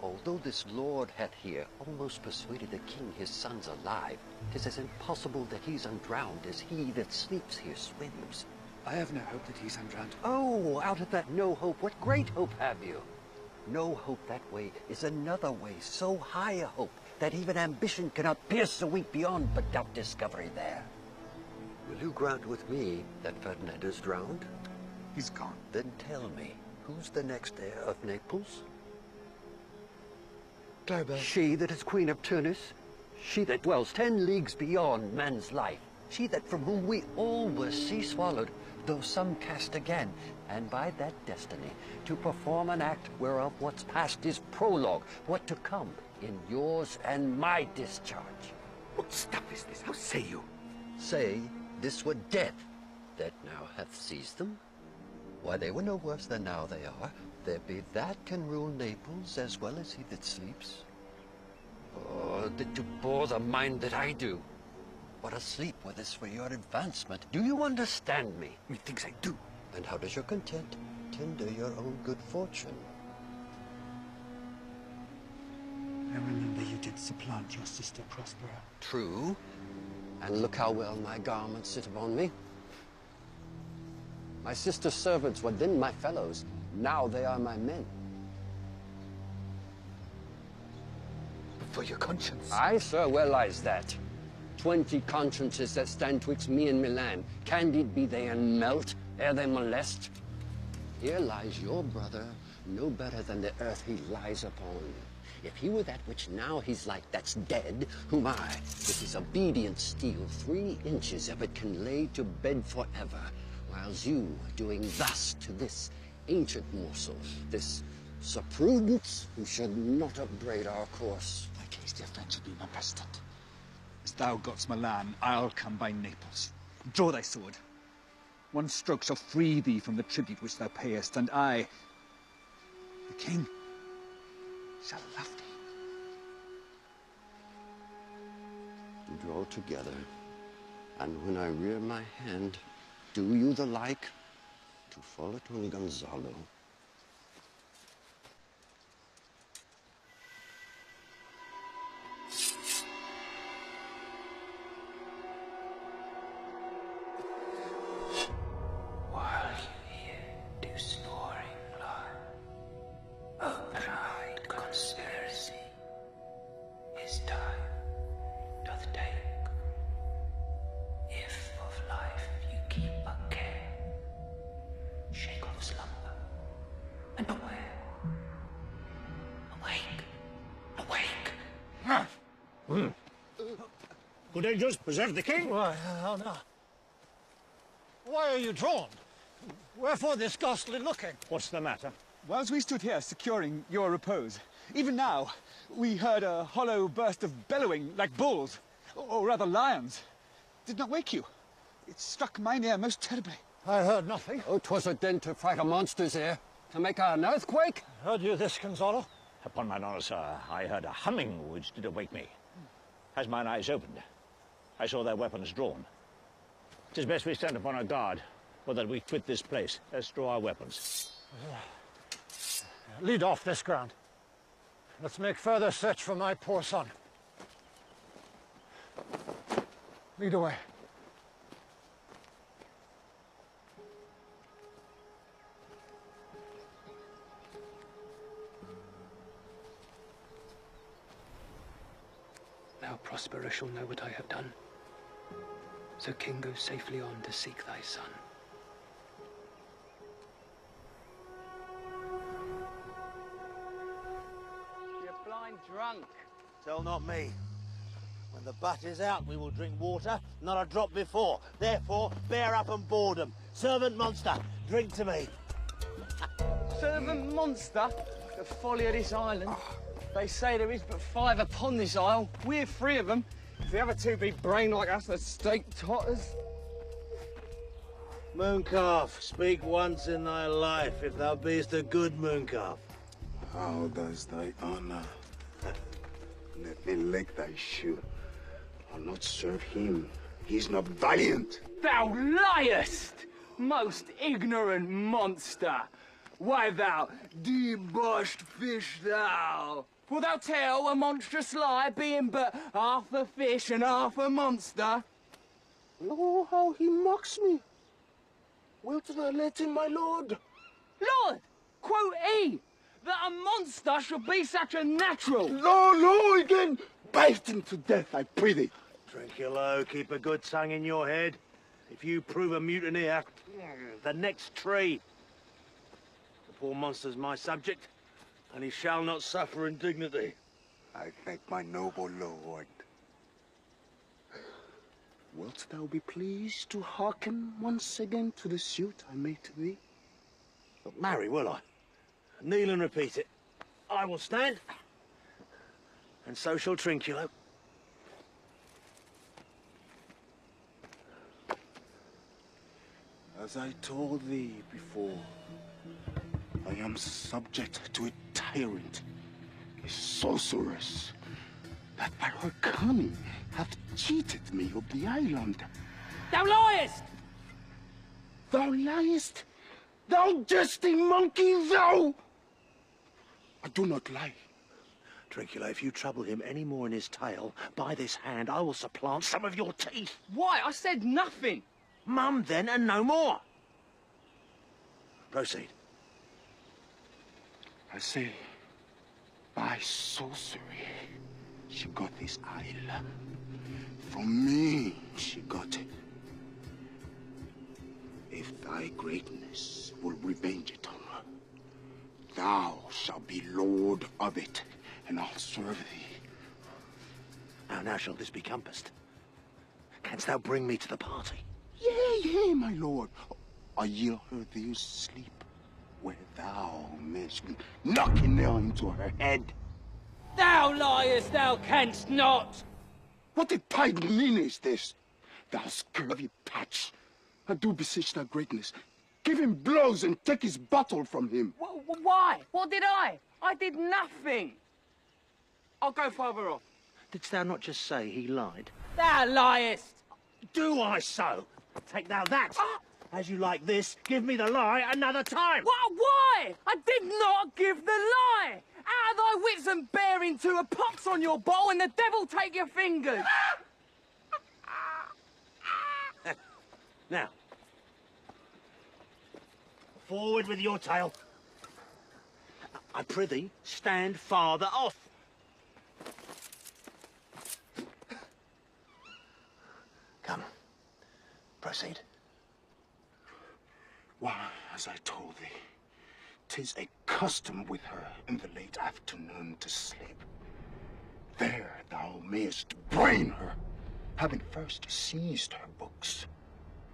although this lord hath here almost persuaded the king his son's alive, 'tis as impossible that he's undrowned as he that sleeps here swims. I have no hope that he's undrowned. Oh, out of that no hope, what great hope have you? No hope that way is another way, so high a hope that even ambition cannot pierce the weak beyond, but doubt discovery there. Will you grant with me that Ferdinand is drowned? He's gone. Then tell me, who's the next heir of Naples? Clover. She that is Queen of Tunis, she that dwells 10 leagues beyond man's life, she that from whom we all were sea-swallowed, though some cast again, and by that destiny to perform an act whereof what's past is prologue, what to come in yours and my discharge. What stuff is this? How say you? Say this were death that now hath seized them. Why, they were no worse than now they are. There be that can rule Naples as well as he that sleeps. Oh, that you bore the mind that I do. What a sleep were this for your advancement. Do you understand me? Methinks I do. And how does your content tender your own good fortune? I remember you did supplant your sister Prospera. True. And look how well my garments sit upon me. My sister's servants were then my fellows. Now they are my men. But for your conscience. Aye, sir, where lies that? 20 consciences that stand twixt me and Milan. Candid be they and melt ere they molest. Here lies your brother, no better than the earth he lies upon. If he were that which now he's like that's dead, whom I, with his obedient steel, 3 inches of it can lay to bed forever, whiles you doing thus to this ancient morsel, this Sir Prudence, who should not upbraid our course. Thy case, dear friend, shall be my precedent. As thou gott'st Milan, I'll come by Naples. Draw thy sword. One stroke shall free thee from the tribute which thou payest, and I, the king, shall love thee. Draw together, and when I rear my hand, do you the like to fall upon Gonzalo. Good angels, preserve the king. Why, how now? Why are you drawn? Wherefore this ghastly looking? What's the matter? Whilst we stood here securing your repose, even now, we heard a hollow burst of bellowing like bulls, or rather lions. Did not wake you. It struck mine ear most terribly. I heard nothing. Oh, 'twas a din to fright a monster's ear, to make an earthquake. Heard you this, Gonzalo? Upon mine honor, sir, I heard a humming which did awake me. As mine eyes opened, I saw their weapons drawn. 'Tis best we stand upon our guard, or that we quit this place. Let's draw our weapons. Lead off this ground. Let's make further search for my poor son. Lead away. Now Prospero shall know what I have done. So King, go safely on to seek thy son. You're blind drunk. Tell not me. When the butt is out, we will drink water, not a drop before. Therefore, bear up and boredom. Servant monster, drink to me. Servant monster? The folly of this island. They say there is but 5 upon this isle. We're 3 of them. If the other 2 be brain like us, the stake totters. Mooncalf, speak once in thy life, if thou beest a good mooncalf. How does thy honor? Let me lick thy shoe. I'll not serve him. He's not valiant. Thou liest, most ignorant monster. Why thou debauched fish thou? Wilt thou tell a monstrous lie, being but half a fish and half a monster? Lo, how he mocks me. Wilt thou let him, my lord? Lord, quote he, that a monster should be such a natural. No, again. Bite him to death, I prithee. Trinculo, keep a good tongue in your head. If you prove a mutineer, the next tree. The poor monster's my subject, and he shall not suffer indignity. I thank my noble lord. Wilt thou be pleased to hearken once again to the suit I made to thee? But marry, will I? Kneel and repeat it. I will stand, and so shall Trinculo. As I told thee before, I am subject to a tyrant, a sorceress, that by her cunning hath cheated me of the island. Thou liest! Thou liest? Thou jesting monkey, thou! I do not lie. Trinculo, if you trouble him any more in his tale, by this hand I will supplant some of your teeth. Why? I said nothing. Mum, then, and no more. Proceed. I say, by sorcery, she got this isle. From me, she got it. If thy greatness will revenge it on her, thou shalt be lord of it, and I'll serve thee. Now shall this be compassed? Canst thou bring me to the party? Yea, my lord. I yield her thee sleep, where thou mayst knock a nail into her head. Thou liest, thou canst not! What a pied mean is this? Thou scurvy patch. I do beseech thy greatness. Give him blows and take his bottle from him. Why? What did I? I did nothing. I'll go farther off. Didst thou not just say he lied? Thou liest! Do I so? Take thou that. As you like this, give me the lie another time. Why? I did not give the lie! Out of thy wits and bearing to a pox on your bowl and the devil take your fingers! Now, forward with your tale. I prithee, stand farther off. Come, proceed. Why, as I told thee, 'tis a custom with her in the late afternoon to sleep. There thou mayest brain her, having first seized her books,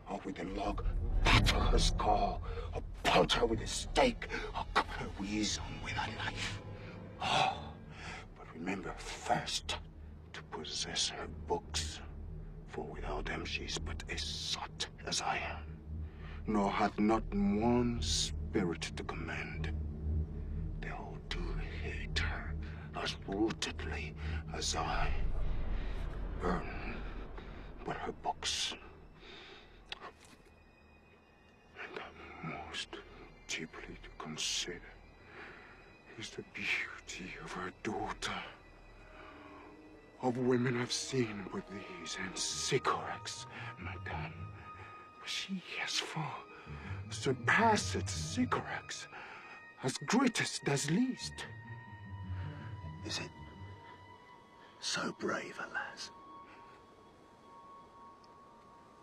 or with a log batter her skull, or pound her with a stake, or cut her weasel with a knife. Oh, but remember first to possess her books, for without them she's but a sot as I am, nor hath not one spirit to command. They'll do hate her as rootedly as I. Burn but her books. And most deeply to consider is the beauty of her daughter. Of women I've seen with these and Sycorax, madame. She has far surpassed Sycorax, as greatest as least. Is it so brave, alas?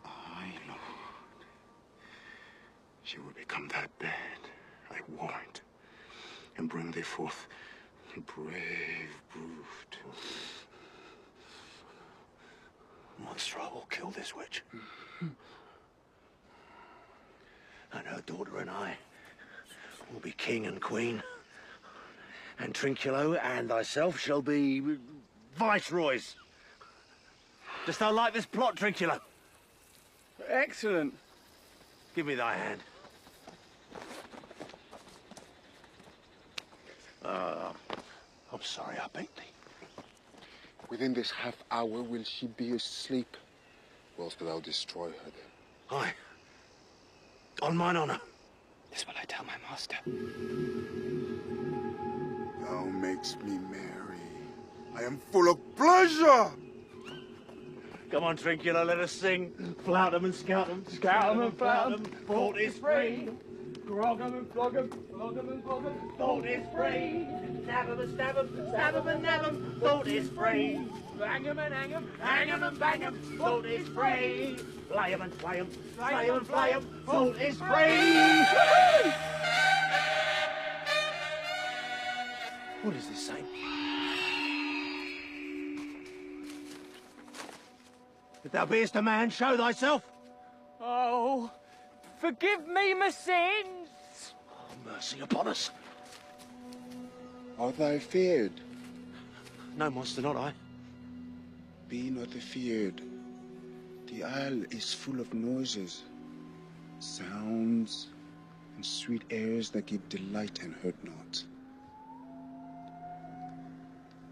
Aye, Lord. She will become that bad, I warrant, and bring thee forth a brave brood. Monstro will kill this witch. And her daughter and I will be king and queen. And Trinculo and thyself shall be viceroys. Dost thou like this plot, Trinculo? Excellent. Give me thy hand. I'm sorry I beat thee. Within this half hour will she be asleep, Whilst thou destroy her then? Aye. On mine honour. This will I tell my master. Thou makes me merry. I am full of pleasure! Come on, Trinculo, let us sing. Flout 'em and scout 'em, scout 'em and flout 'em, thought is free. Grog 'em and flog 'em, flog 'em and flog 'em, thought is free. Stab 'em and stab 'em, stab 'em and nab 'em, thought is free. Bang 'em and hang 'em, hang 'em and bang 'em, thought is free. Flay 'em and flay 'em, flay 'em and flay 'em, thought is free. What is this saying? If thou beest a man, show thyself. Oh, forgive me my sins. Oh, mercy upon us. Art thou feared? No, monster, not I. Be not afeared. The isle is full of noises, sounds, and sweet airs that give delight and hurt not.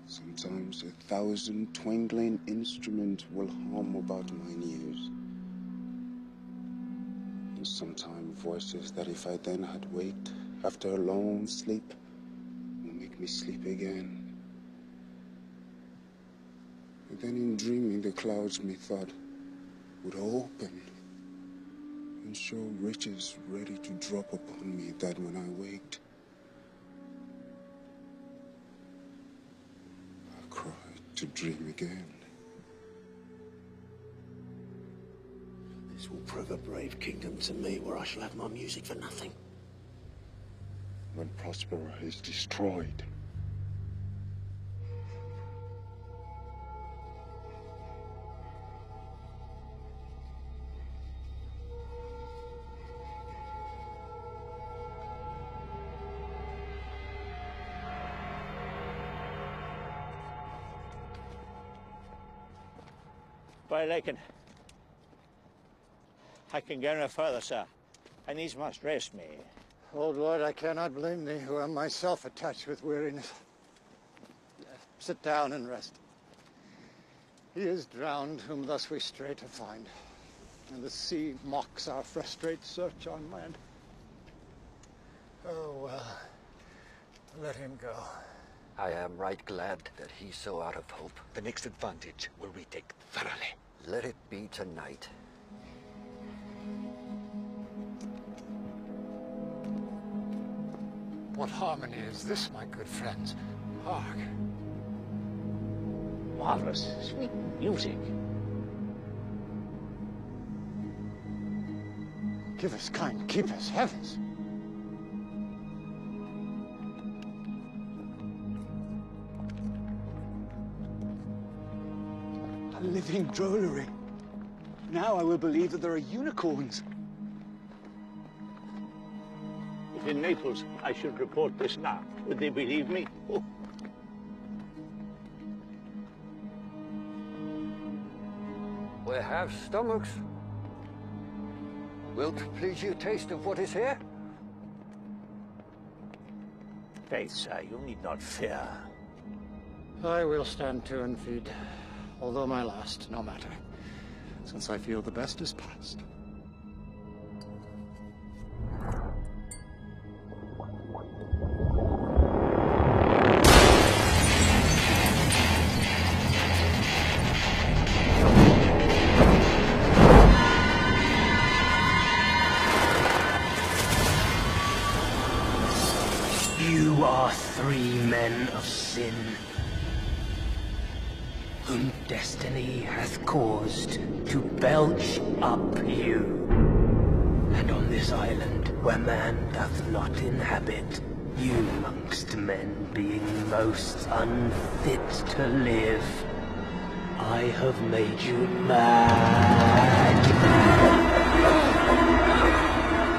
Sometimes 1,000 twangling instruments will hum about mine ears. And sometimes voices that if I then had waked after a long sleep will make me sleep again. And then in dreaming the clouds methought would open and show riches ready to drop upon me that when I waked to dream again. This will prove a brave kingdom to me, where I shall have my music for nothing. When Prospero is destroyed, By Lakin, I can go no further, sir. I needs must rest me. Old lord, I cannot blame thee, who am myself attached with weariness. Sit down and rest. He is drowned, whom thus we stray to find, and the sea mocks our frustrate search on land. Oh, well, let him go. I am right glad that he's so out of hope. The next advantage will we take thoroughly. Let it be tonight. What harmony is this, my good friends? Hark. Marvelous, sweet music. Give us kind, keep us, heavens. A living drollery. Now I will believe that there are unicorns. If in Naples I should report this now, would they believe me? Oh. We have stomachs. Wilt please you taste of what is here? Faith, sir, you need not fear. I will stand to and feed, although my last, no matter, since I feel the best is past. You are three men of sin, whom destiny hath caused to belch up you. And on this island, where man doth not inhabit, you amongst men being most unfit to live, I have made you mad.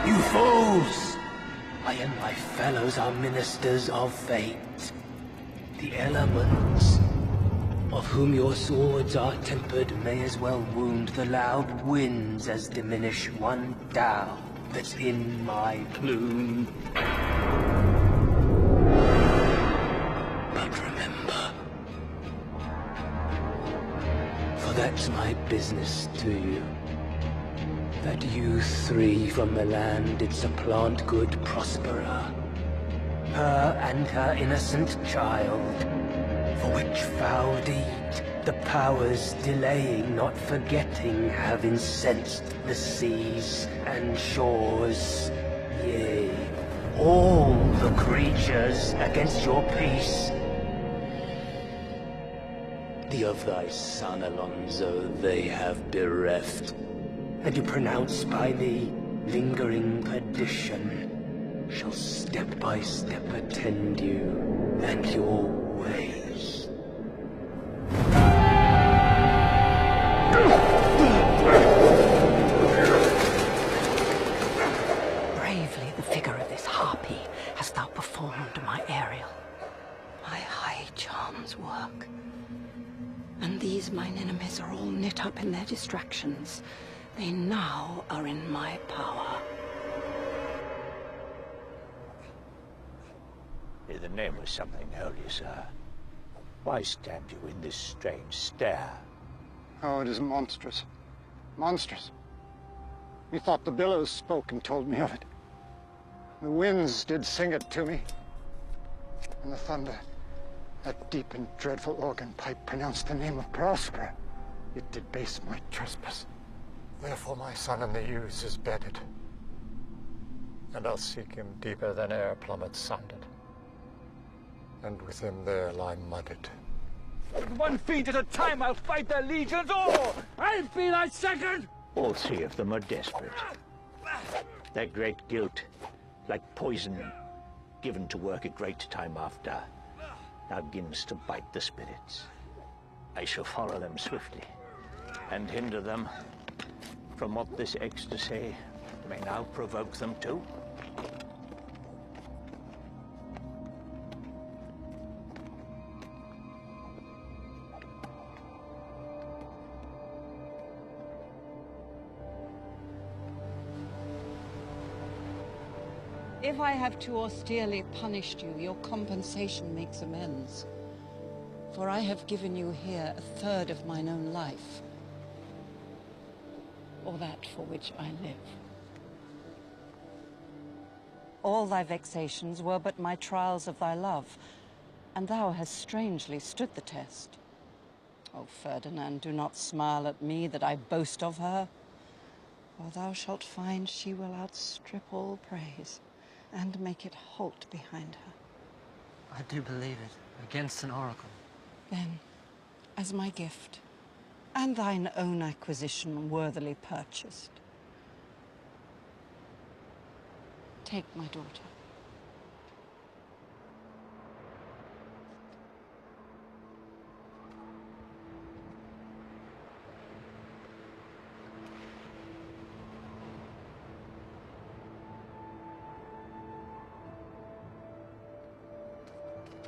You fools! I and my fellows are ministers of fate. The elements, of whom your swords are tempered, may as well wound the loud winds as diminish one down that's in my plume. But remember, for that's my business to you. That you three from the land did supplant good Prospera, her and her innocent child, for which foul deed the powers delaying, not forgetting, have incensed the seas and shores, yea, all the creatures against your peace. The of thy son, Alonso, they have bereft, and you pronounce by thee lingering perdition, shall step by step attend you and your ways. Bravely the figure of this harpy hast thou performed, my Ariel. My high charms work. And these mine enemies are all knit up in their distractions. They now are in my power. In the name of something holy, sir, why stand you in this strange stare? Oh, it is monstrous. Monstrous. Methought the billows spoke and told me of it. The winds did sing it to me. And the thunder, that deep and dreadful organ pipe, pronounced the name of Prospera. It did base my trespass. Therefore my son in the Ouse is bedded. And I'll seek him deeper than air plummets sounded. And with him there lie mudded. With one fiend at a time I'll fight their legions all! I'll be thy second! All three of them are desperate. Their great guilt, like poison, given to work a great time after, now begins to bite the spirits. I shall follow them swiftly, and hinder them from what this ecstasy may now provoke them to. If I have too austerely punished you, your compensation makes amends. For I have given you here a third of mine own life, or that for which I live. All thy vexations were but my trials of thy love, and thou hast strangely stood the test. Oh, Ferdinand, do not smile at me that I boast of her, for thou shalt find she will outstrip all praise, and make it halt behind her. I do believe it, against an oracle. Then, as my gift, and thine own acquisition worthily purchased, take my daughter.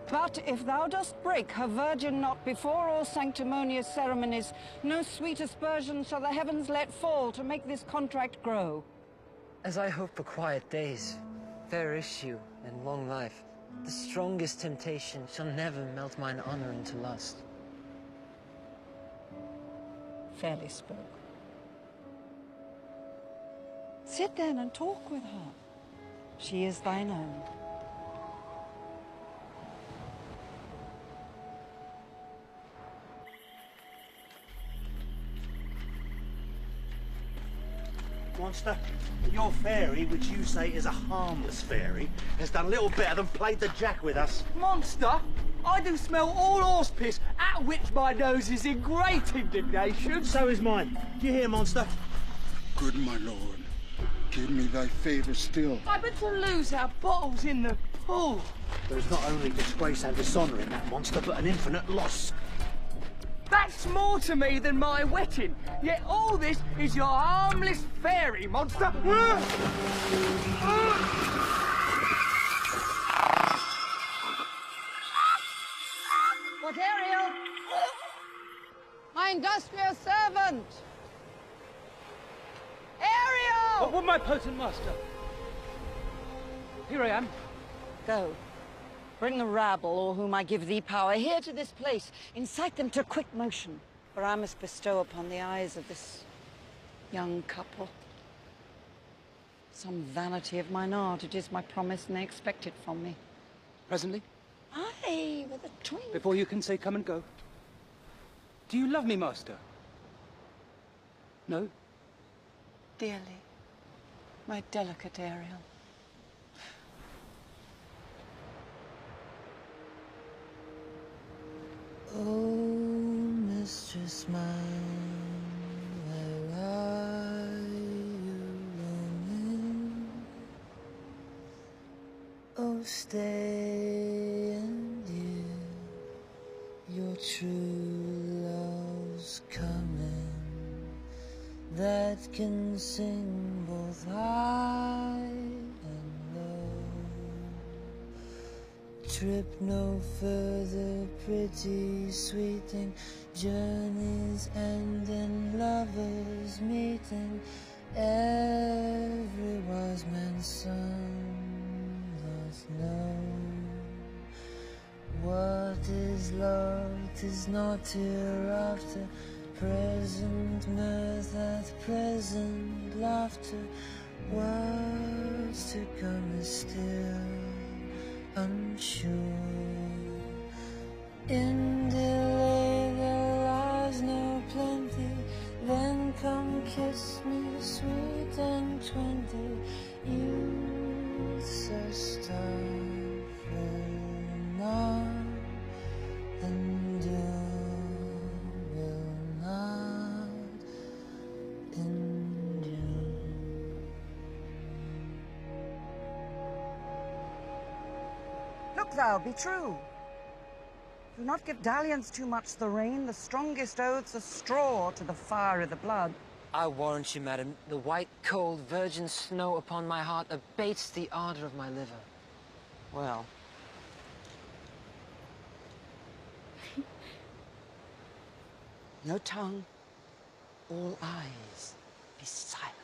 But if thou dost break her virgin knot before all sanctimonious ceremonies, no sweet aspersion shall the heavens let fall to make this contract grow. As I hope for quiet days, fair issue, and long life, the strongest temptation shall never melt mine honor into lust. Fairly spoke. Sit then and talk with her. She is thine own. Monster, your fairy, which you say is a harmless fairy, has done little better than played the jack with us. Monster? I do smell all horse piss, at which my nose is in great indignation. So is mine. Do you hear, Monster? Good, my lord. Give me thy favour still. I but to lose our bottles in the pool. There is not only disgrace and dishonour in that monster, but an infinite loss. That's more to me than my wetting. Yet all this is your harmless fairy, monster. What, Ariel? My industrious servant! Ariel! What would my potent master? Here I am. Go. Bring the rabble, or whom I give thee power, here to this place. Incite them to quick motion. For I must bestow upon the eyes of this young couple some vanity of mine art. It is my promise, and they expect it from me. Presently? Aye, with a twink. Before you can say come and go. Do you love me, master? No? Dearly, my delicate Ariel. Oh, mistress mine, where are you roaming? Oh, stay and your true love's coming, that can sing both high and low. Trip no further, pretty sweet thing. Journeys end in lovers meeting. Every wise man's son doth know. What is love? 'Tis not hereafter. Present mirth hath present laughter. Words to come is still unsure. In delay there lies no plenty. Then come kiss me, sweet and 20. Youth's a star will not endure, will not endure. Look thou, be true. Do not give dalliance too much the rein. The strongest oaths are straw to the fire of the blood. I warrant you, madam, the white, cold, virgin snow upon my heart abates the ardor of my liver. Well. No tongue, all eyes, be silent.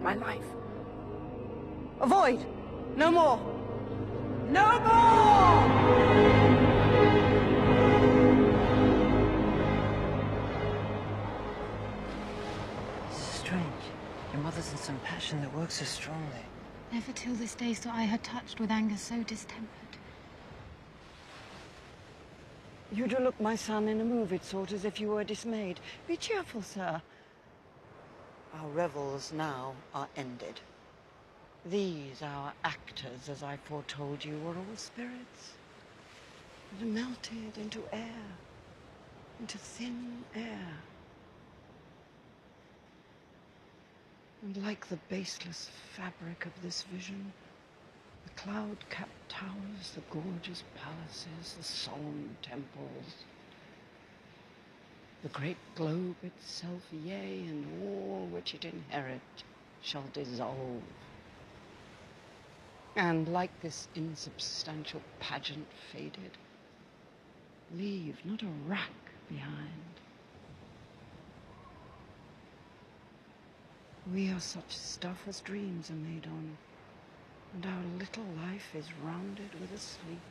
My life. Avoid! No more! No more! This is strange. Your mother's in some passion that works so strongly. Never till this day saw I her touched with anger so distempered. You do look, my son, in a moved sort, as if you were dismayed. Be cheerful, sir. Our revels now are ended. These, our actors, as I foretold you, were all spirits that melted into air, into thin air. And like the baseless fabric of this vision, the cloud-capped towers, the gorgeous palaces, the solemn temples, the great globe itself, yea, and all which it inherit, shall dissolve. And like this insubstantial pageant faded, leave not a rack behind. We are such stuff as dreams are made on, and our little life is rounded with a sleep.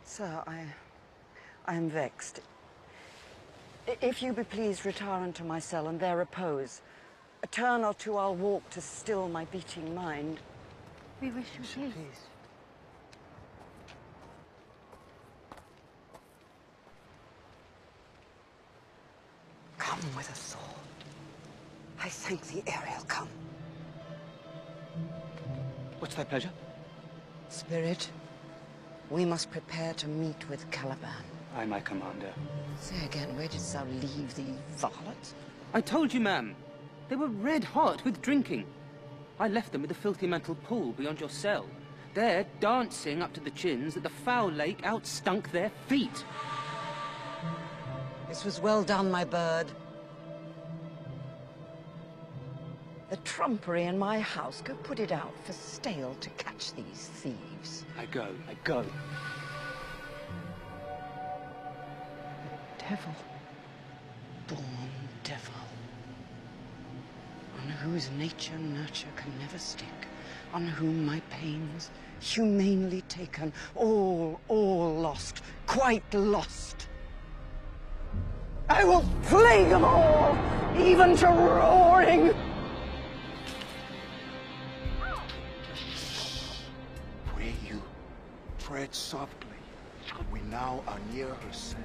Sir, I am vexed. If you be pleased, retire into my cell and there repose. A turn or two I'll walk to still my beating mind. We wish you peace. Come with us all. I thank thee, Ariel, come. What's thy pleasure? Spirit, we must prepare to meet with Caliban. Aye, my commander. Say again, where didst thou leave the varlets? I told you, ma'am. They were red hot with drinking. I left them with the filthy mental pool beyond your cell. There, dancing up to the chins, that the foul lake outstunk their feet. This was well done, my bird. The trumpery in my house, go put it out for stale to catch these thieves. I go. Devil. Born devil. On whose nature nurture can never stick. On whom my pains, humanely taken, all lost, quite lost. I will plague them all, even to roaring! Pray you, tread softly. We now are near her cell.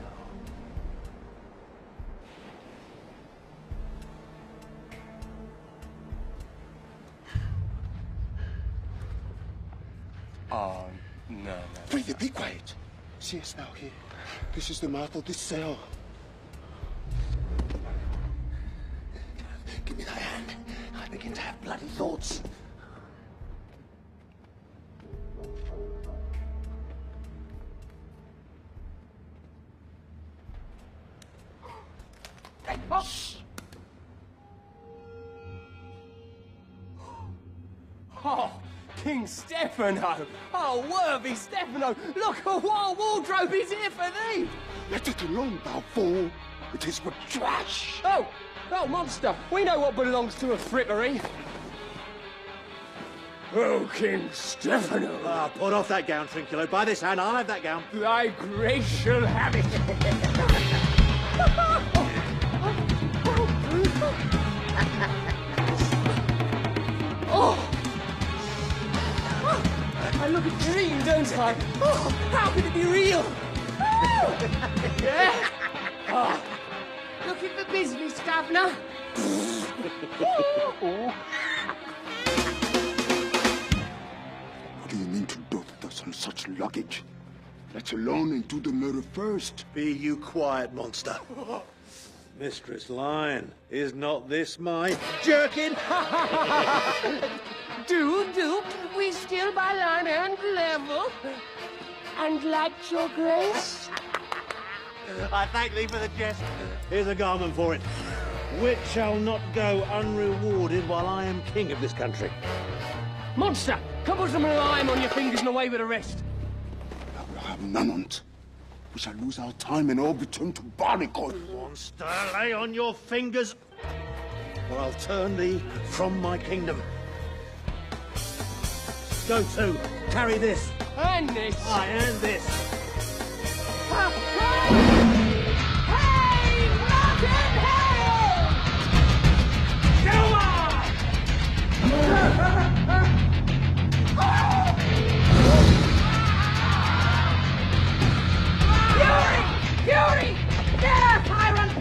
No. Breathe, be quiet. See us now here. This is the mouth of this cell. Give me thy hand. I begin to have bloody thoughts. Shh. Oh, King Stefano! Oh, worthy Stefano! Look, a wild wardrobe is here for thee! Let it alone, thou fool! It is but trash! Oh, monster! We know what belongs to a frippery! Oh, King Stefano! Ah, put off that gown, Trinculo. By this hand, I'll have that gown. Thy grace shall have it! Oh! I look a dream, don't I? Oh, how could it be real? Oh! Yeah? Oh. Looking for business, Governor? What do you mean to dote us on such luggage? Let alone and do the murder first. Be you quiet, monster. Mistress Lion, is not this my jerkin? Do, we still by line and level. And like your grace? I thank thee for the jest. Here's a garment for it, which shall not go unrewarded while I am king of this country. Monster, come put some lime on your fingers and away with the rest. I will have none on't. We shall lose our time and all return to Barnacle. Monster, lay on your fingers, or I'll turn thee from my kingdom. Go to, carry this. And this. Aye, and this. Hey, rotten hell! Go on! Fury! There, tyrant,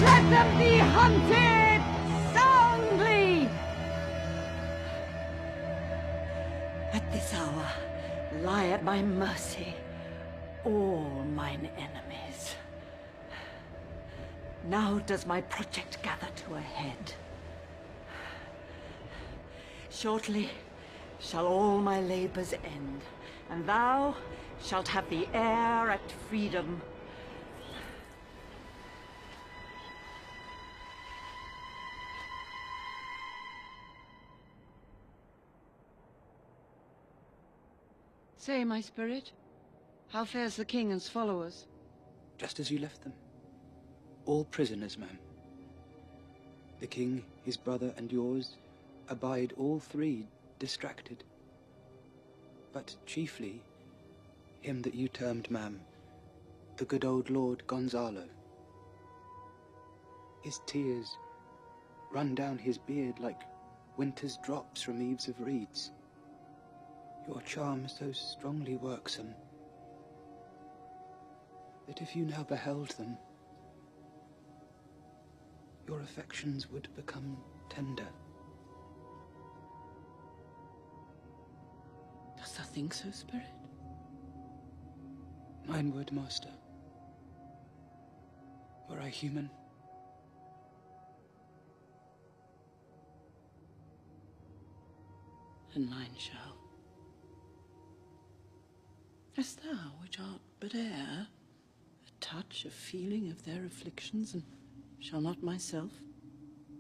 Let them be hunted soundly! At this hour, lie at my mercy all mine enemies. Now does my project gather to a head. Shortly shall all my labors end, and thou shalt have the air at freedom. Say, my spirit, how fares the king and his followers? Just as you left them. All prisoners, ma'am. The king, his brother, and yours abide all three distracted. But chiefly, him that you termed, ma'am, the good old Lord Gonzalo. His tears run down his beard like winter's drops from eaves of reeds. Your charm so strongly worksome that if you now beheld them, your affections would become tender. Dost thou think so, spirit? Mine would, master. Were I human. And mine shall. As thou, which art but air, a touch, a feeling of their afflictions, and shall not myself,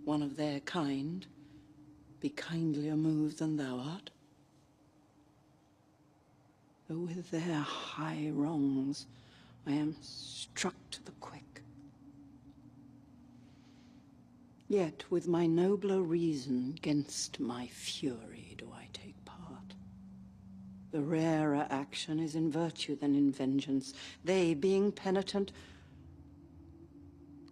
one of their kind, be kindlier moved than thou art? Though with their high wrongs I am struck to the quick, yet with my nobler reason 'gainst my fury do I take part. The rarer action is in virtue than in vengeance. They, being penitent,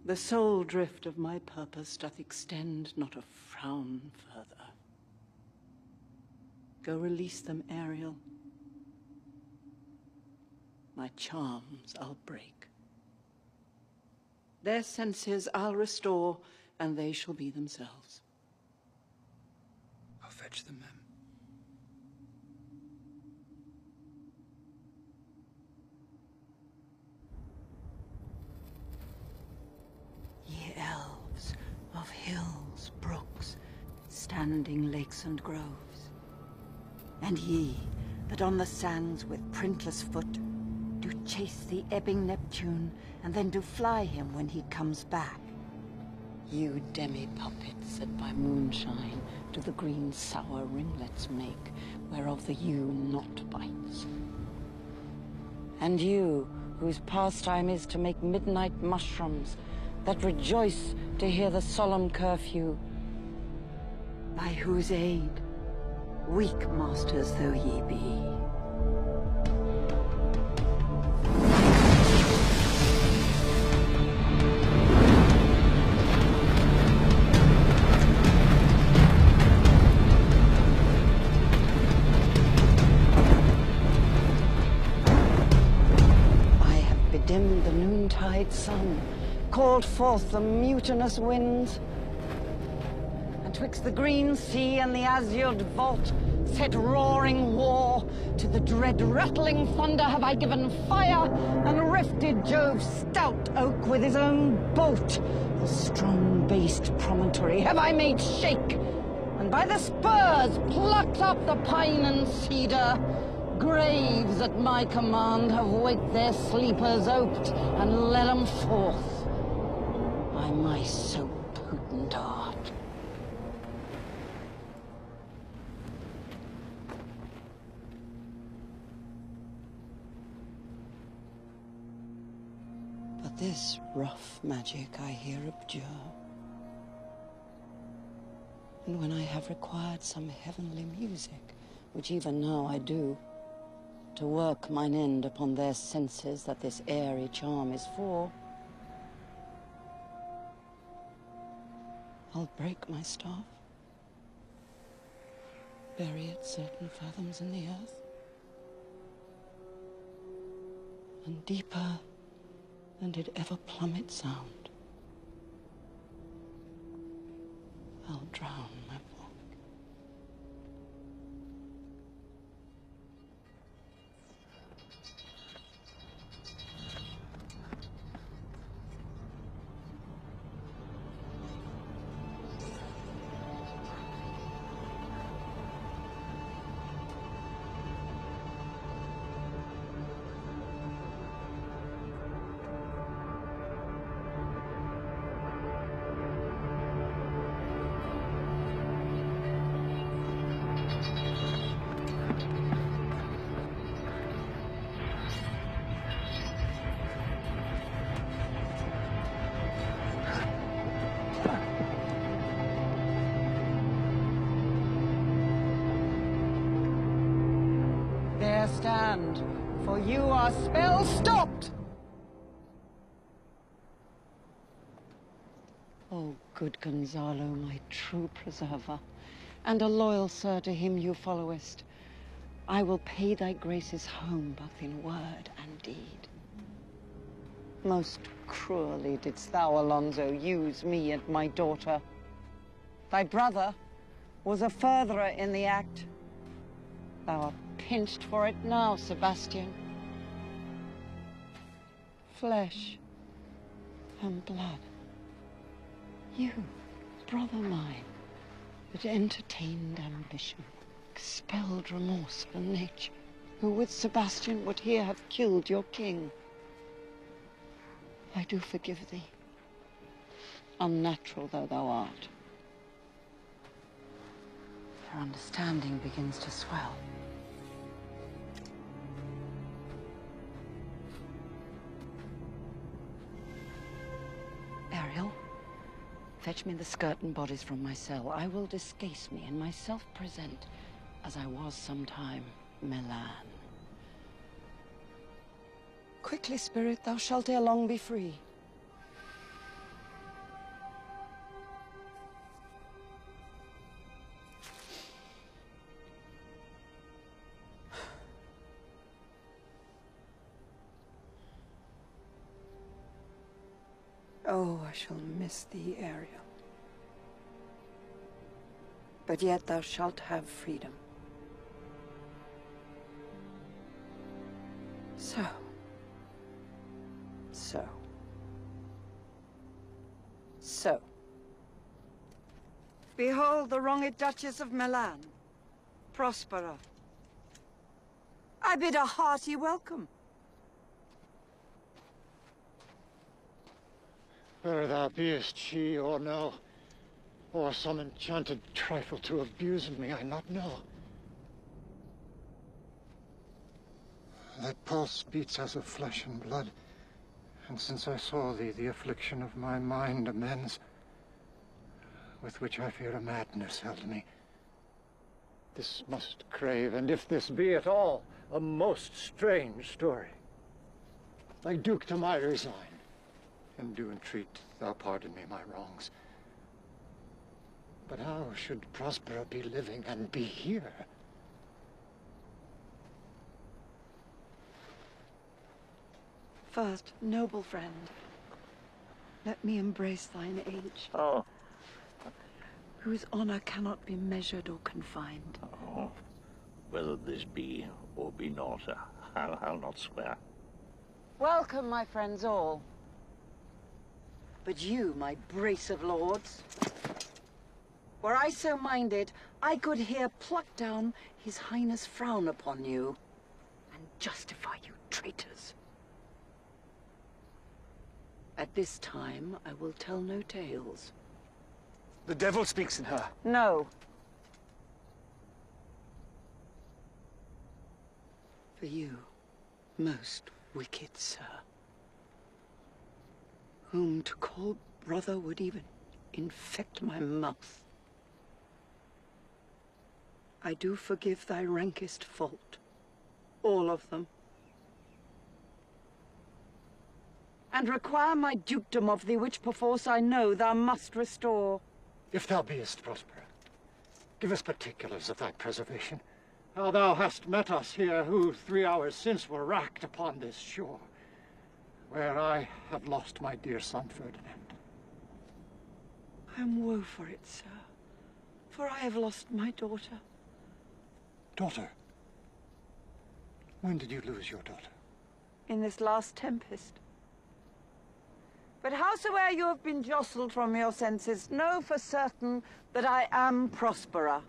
the sole drift of my purpose doth extend not a frown further. Go release them, Ariel. My charms I'll break. Their senses I'll restore, and they shall be themselves. I'll fetch them, ma'am. Ye elves of hills, brooks, standing lakes and groves, and ye that on the sands with printless foot do chase the ebbing Neptune, and then do fly him when he comes back. You demi-puppets that by moonshine do the green sour ringlets make, whereof the yew not bites. And you, whose pastime is to make midnight mushrooms, that rejoice to hear the solemn curfew, by whose aid, weak masters though ye be, dimmed the noontide sun, called forth the mutinous winds, and twixt the green sea and the azured vault set roaring war. To the dread rattling thunder have I given fire, and rifted Jove's stout oak with his own bolt. The strong-based promontory have I made shake, and by the spurs plucked up the pine and cedar. Graves at my command have waked their sleepers oped, and led 'em forth by my so potent art. But this rough magic I here abjure, and when I have required some heavenly music, which even now I do, to work mine end upon their senses that this airy charm is for, I'll break my staff, bury it certain fathoms in the earth, and deeper than did ever plummet sound, I'll drown my voice. You are spell stopped! Oh, good Gonzalo, my true preserver, and a loyal sir to him you followest, I will pay thy graces home both in word and deed. Most cruelly didst thou, Alonso, use me and my daughter. Thy brother was a furtherer in the act. Thou art pinched for it now, Sebastian. Flesh and blood. You, brother mine, that entertained ambition, expelled remorseful nature, who with Sebastian would here have killed your king. I do forgive thee, unnatural though thou art. Your understanding begins to swell. Ariel, fetch me the skirt and bodies from my cell. I will discase me and myself present as I was sometime Milan. Quickly, spirit, thou shalt ere long be free. Oh, I shall miss thee, Ariel. But yet thou shalt have freedom. So. Behold the wronged Duchess of Milan, Prospera. I bid a hearty welcome. Whether thou beest she or no, or some enchanted trifle to abuse me, I not know. Thy pulse beats as of flesh and blood, and since I saw thee, the affliction of my mind amends, with which I fear a madness held me. This must crave, and if this be at all, a most strange story. Thy Duke to my resign, and do entreat thou pardon me my wrongs. But how should Prospera be living and be here? First, noble friend, let me embrace thine age. Oh. Whose honor cannot be measured or confined. Oh. Whether this be or be not, I'll not swear. Welcome, my friends all. But you, my brace of lords, were I so minded, I could here pluck down his highness' frown upon you and justify you traitors. At this time, I will tell no tales. The devil speaks in her. No. For you, most wicked sir, whom to call brother would even infect my mouth. I do forgive thy rankest fault, all of them, and require my dukedom of thee, which perforce I know thou must restore. If thou beest, Prospera, give us particulars of thy preservation. How thou hast met us here, who 3 hours since were racked upon this shore, where I have lost my dear son Ferdinand. I am woe for it, sir, for I have lost my daughter. Daughter? When did you lose your daughter? In this last tempest. But howsoe'er you have been jostled from your senses, know for certain that I am Prospera.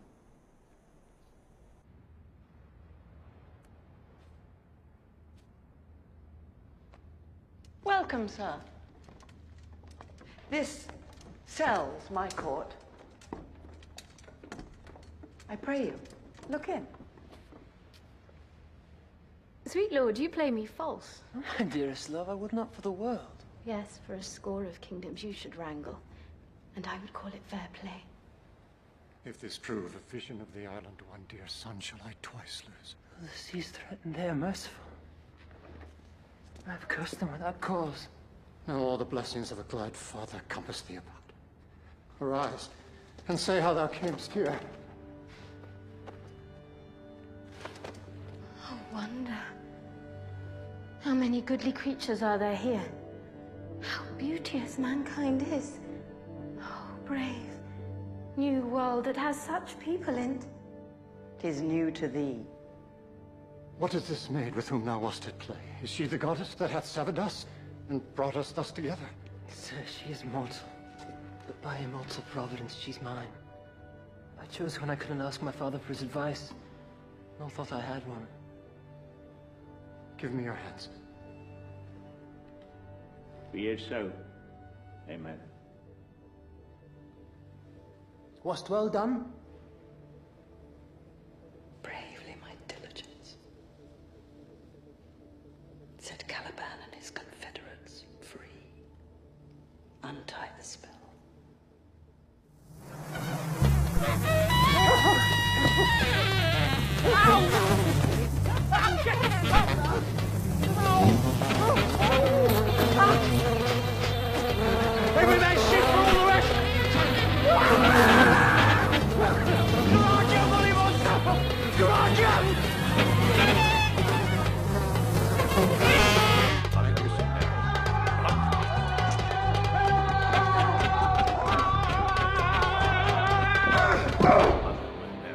Welcome, sir. This cell's my court. I pray you, look in. Sweet lord, you play me false. My dearest love, I would not for the world. Yes, for a score of kingdoms you should wrangle, and I would call it fair play. If this prove a vision of the island, one dear son shall I twice lose. The seas threaten, they are merciful. I've cursed them without cause. Now all the blessings of a glad father compass thee about. Arise, and say how thou camest here. Oh, wonder. How many goodly creatures are there here? How beauteous mankind is. Oh, brave, new world that has such people in't. 'Tis new to thee. What is this maid with whom thou wast at play? Is she the goddess that hath severed us and brought us thus together? Sir, she is mortal, but by immortal providence she's mine. I chose when I couldn't ask my father for his advice, nor thought I had one. Give me your hands. Be it so. Amen. Wast well done? Bravely, my diligence. Set Caliban and his confederates free. Untie the spell. Maybe that shit for all the rest! Garage up, bully monster! Garage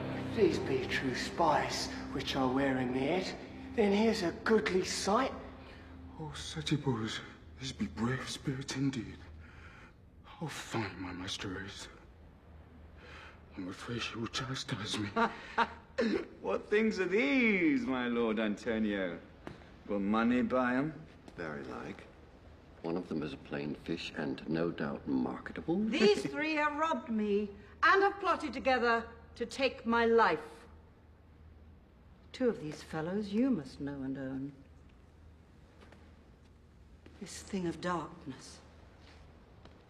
If these be true spies which are wearing the head, then here's a goodly sight. Oh, Setibos, this be brave spirits indeed. How fine my master is. I'm afraid she will chastise me. What things are these, my Lord Antonio? Will money buy 'em? Very like. One of them is a plain fish and no doubt marketable. These three have robbed me and have plotted together to take my life. Two of these fellows you must know and own. This thing of darkness,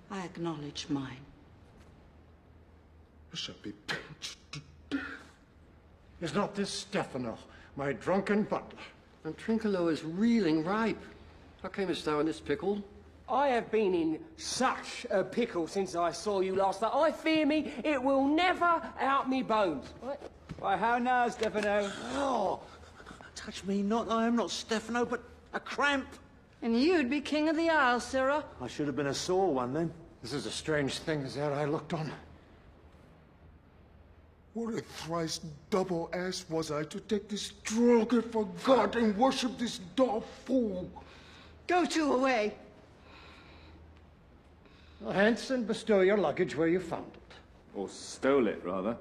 I acknowledge mine. I shall be pinched to death. Is not this Stefano, my drunken butler? And Trinculo is reeling ripe. How camest thou in this pickle? I have been in such a pickle since I saw you last that I fear me it will never out me bones. What? Why, how now, Stefano? Oh, touch me not. I am not Stefano, but a cramp. And you'd be king of the Isle, sirrah. I should have been a sore one then. This is a strange thing as e'er I looked on. What a thrice double ass was I to take this drunkard for God and worship this dog fool. Go to away. Hence, and bestow your luggage where you found it. Or stole it, rather.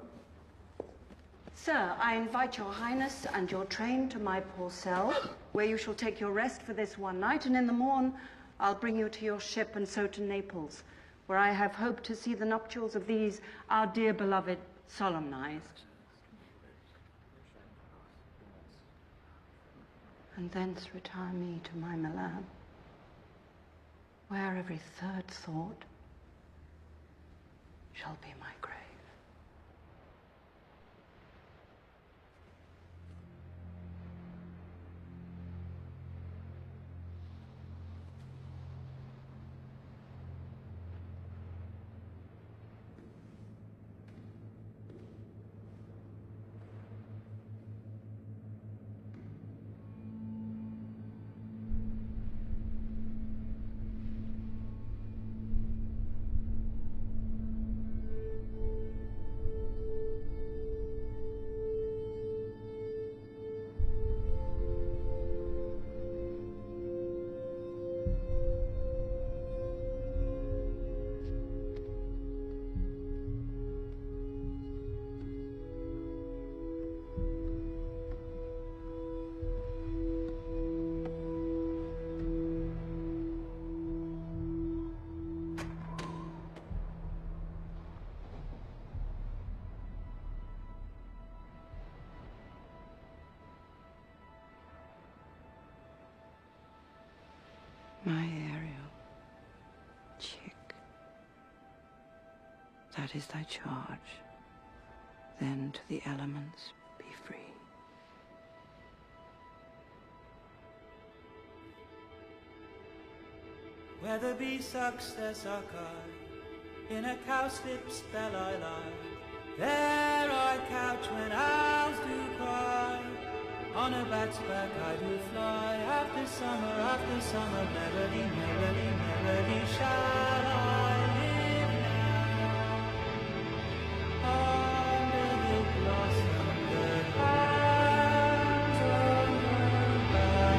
Sir, I invite your highness and your train to my poor cell, where you shall take your rest for this one night, and in the morn I'll bring you to your ship and so to Naples, where I have hoped to see the nuptials of these, our dear beloved, solemnized. And thence retire me to my Milan, where every third thought shall be my grave. My Ariel, chick, that is thy charge. Then to the elements be free. whether be success or card, in a cowslip spell I lie. There I couch when owls do cry, on a bat's back I do fly. After summer, melody, melody, melody, shall I live now under the blossom that hangs on her bough.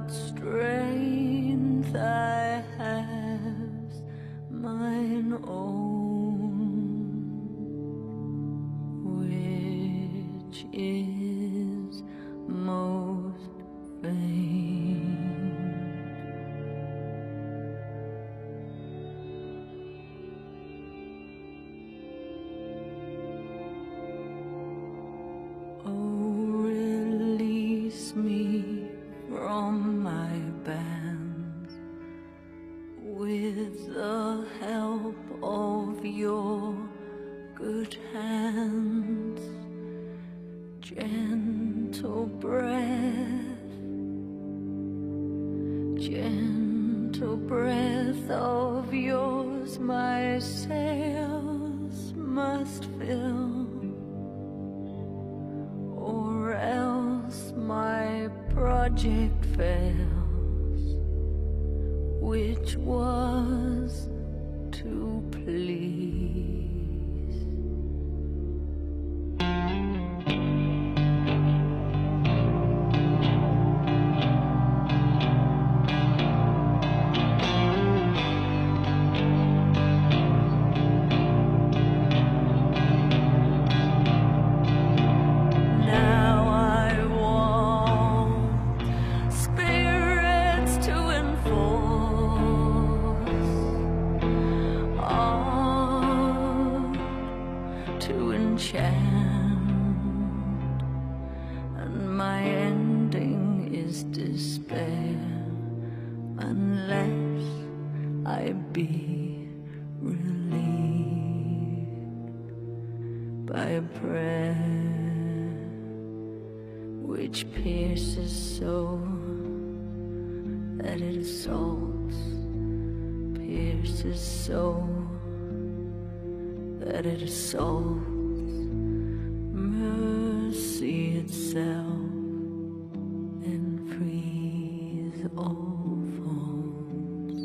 Strength I have, mine own, which is most vain. Oh, release me from my bands with the help of your good hands. Gentle breath of yours my sails must fill, or else my project fails, which was to please. To enchant, and my ending is despair, unless I be relieved by a prayer which pierces so that it assaults, pierces so that it assaults mercy itself and frees all faults.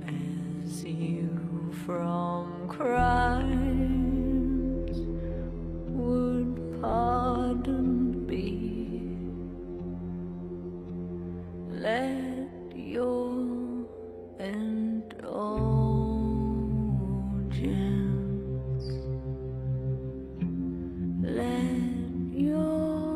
As you from crimes would pardon be, let your indulgence, let your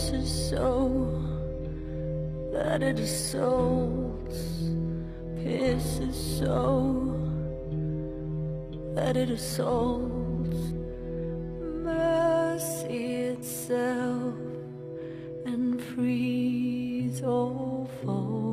pierces so that it assaults, pierces so that it assaults mercy itself and frees all faults.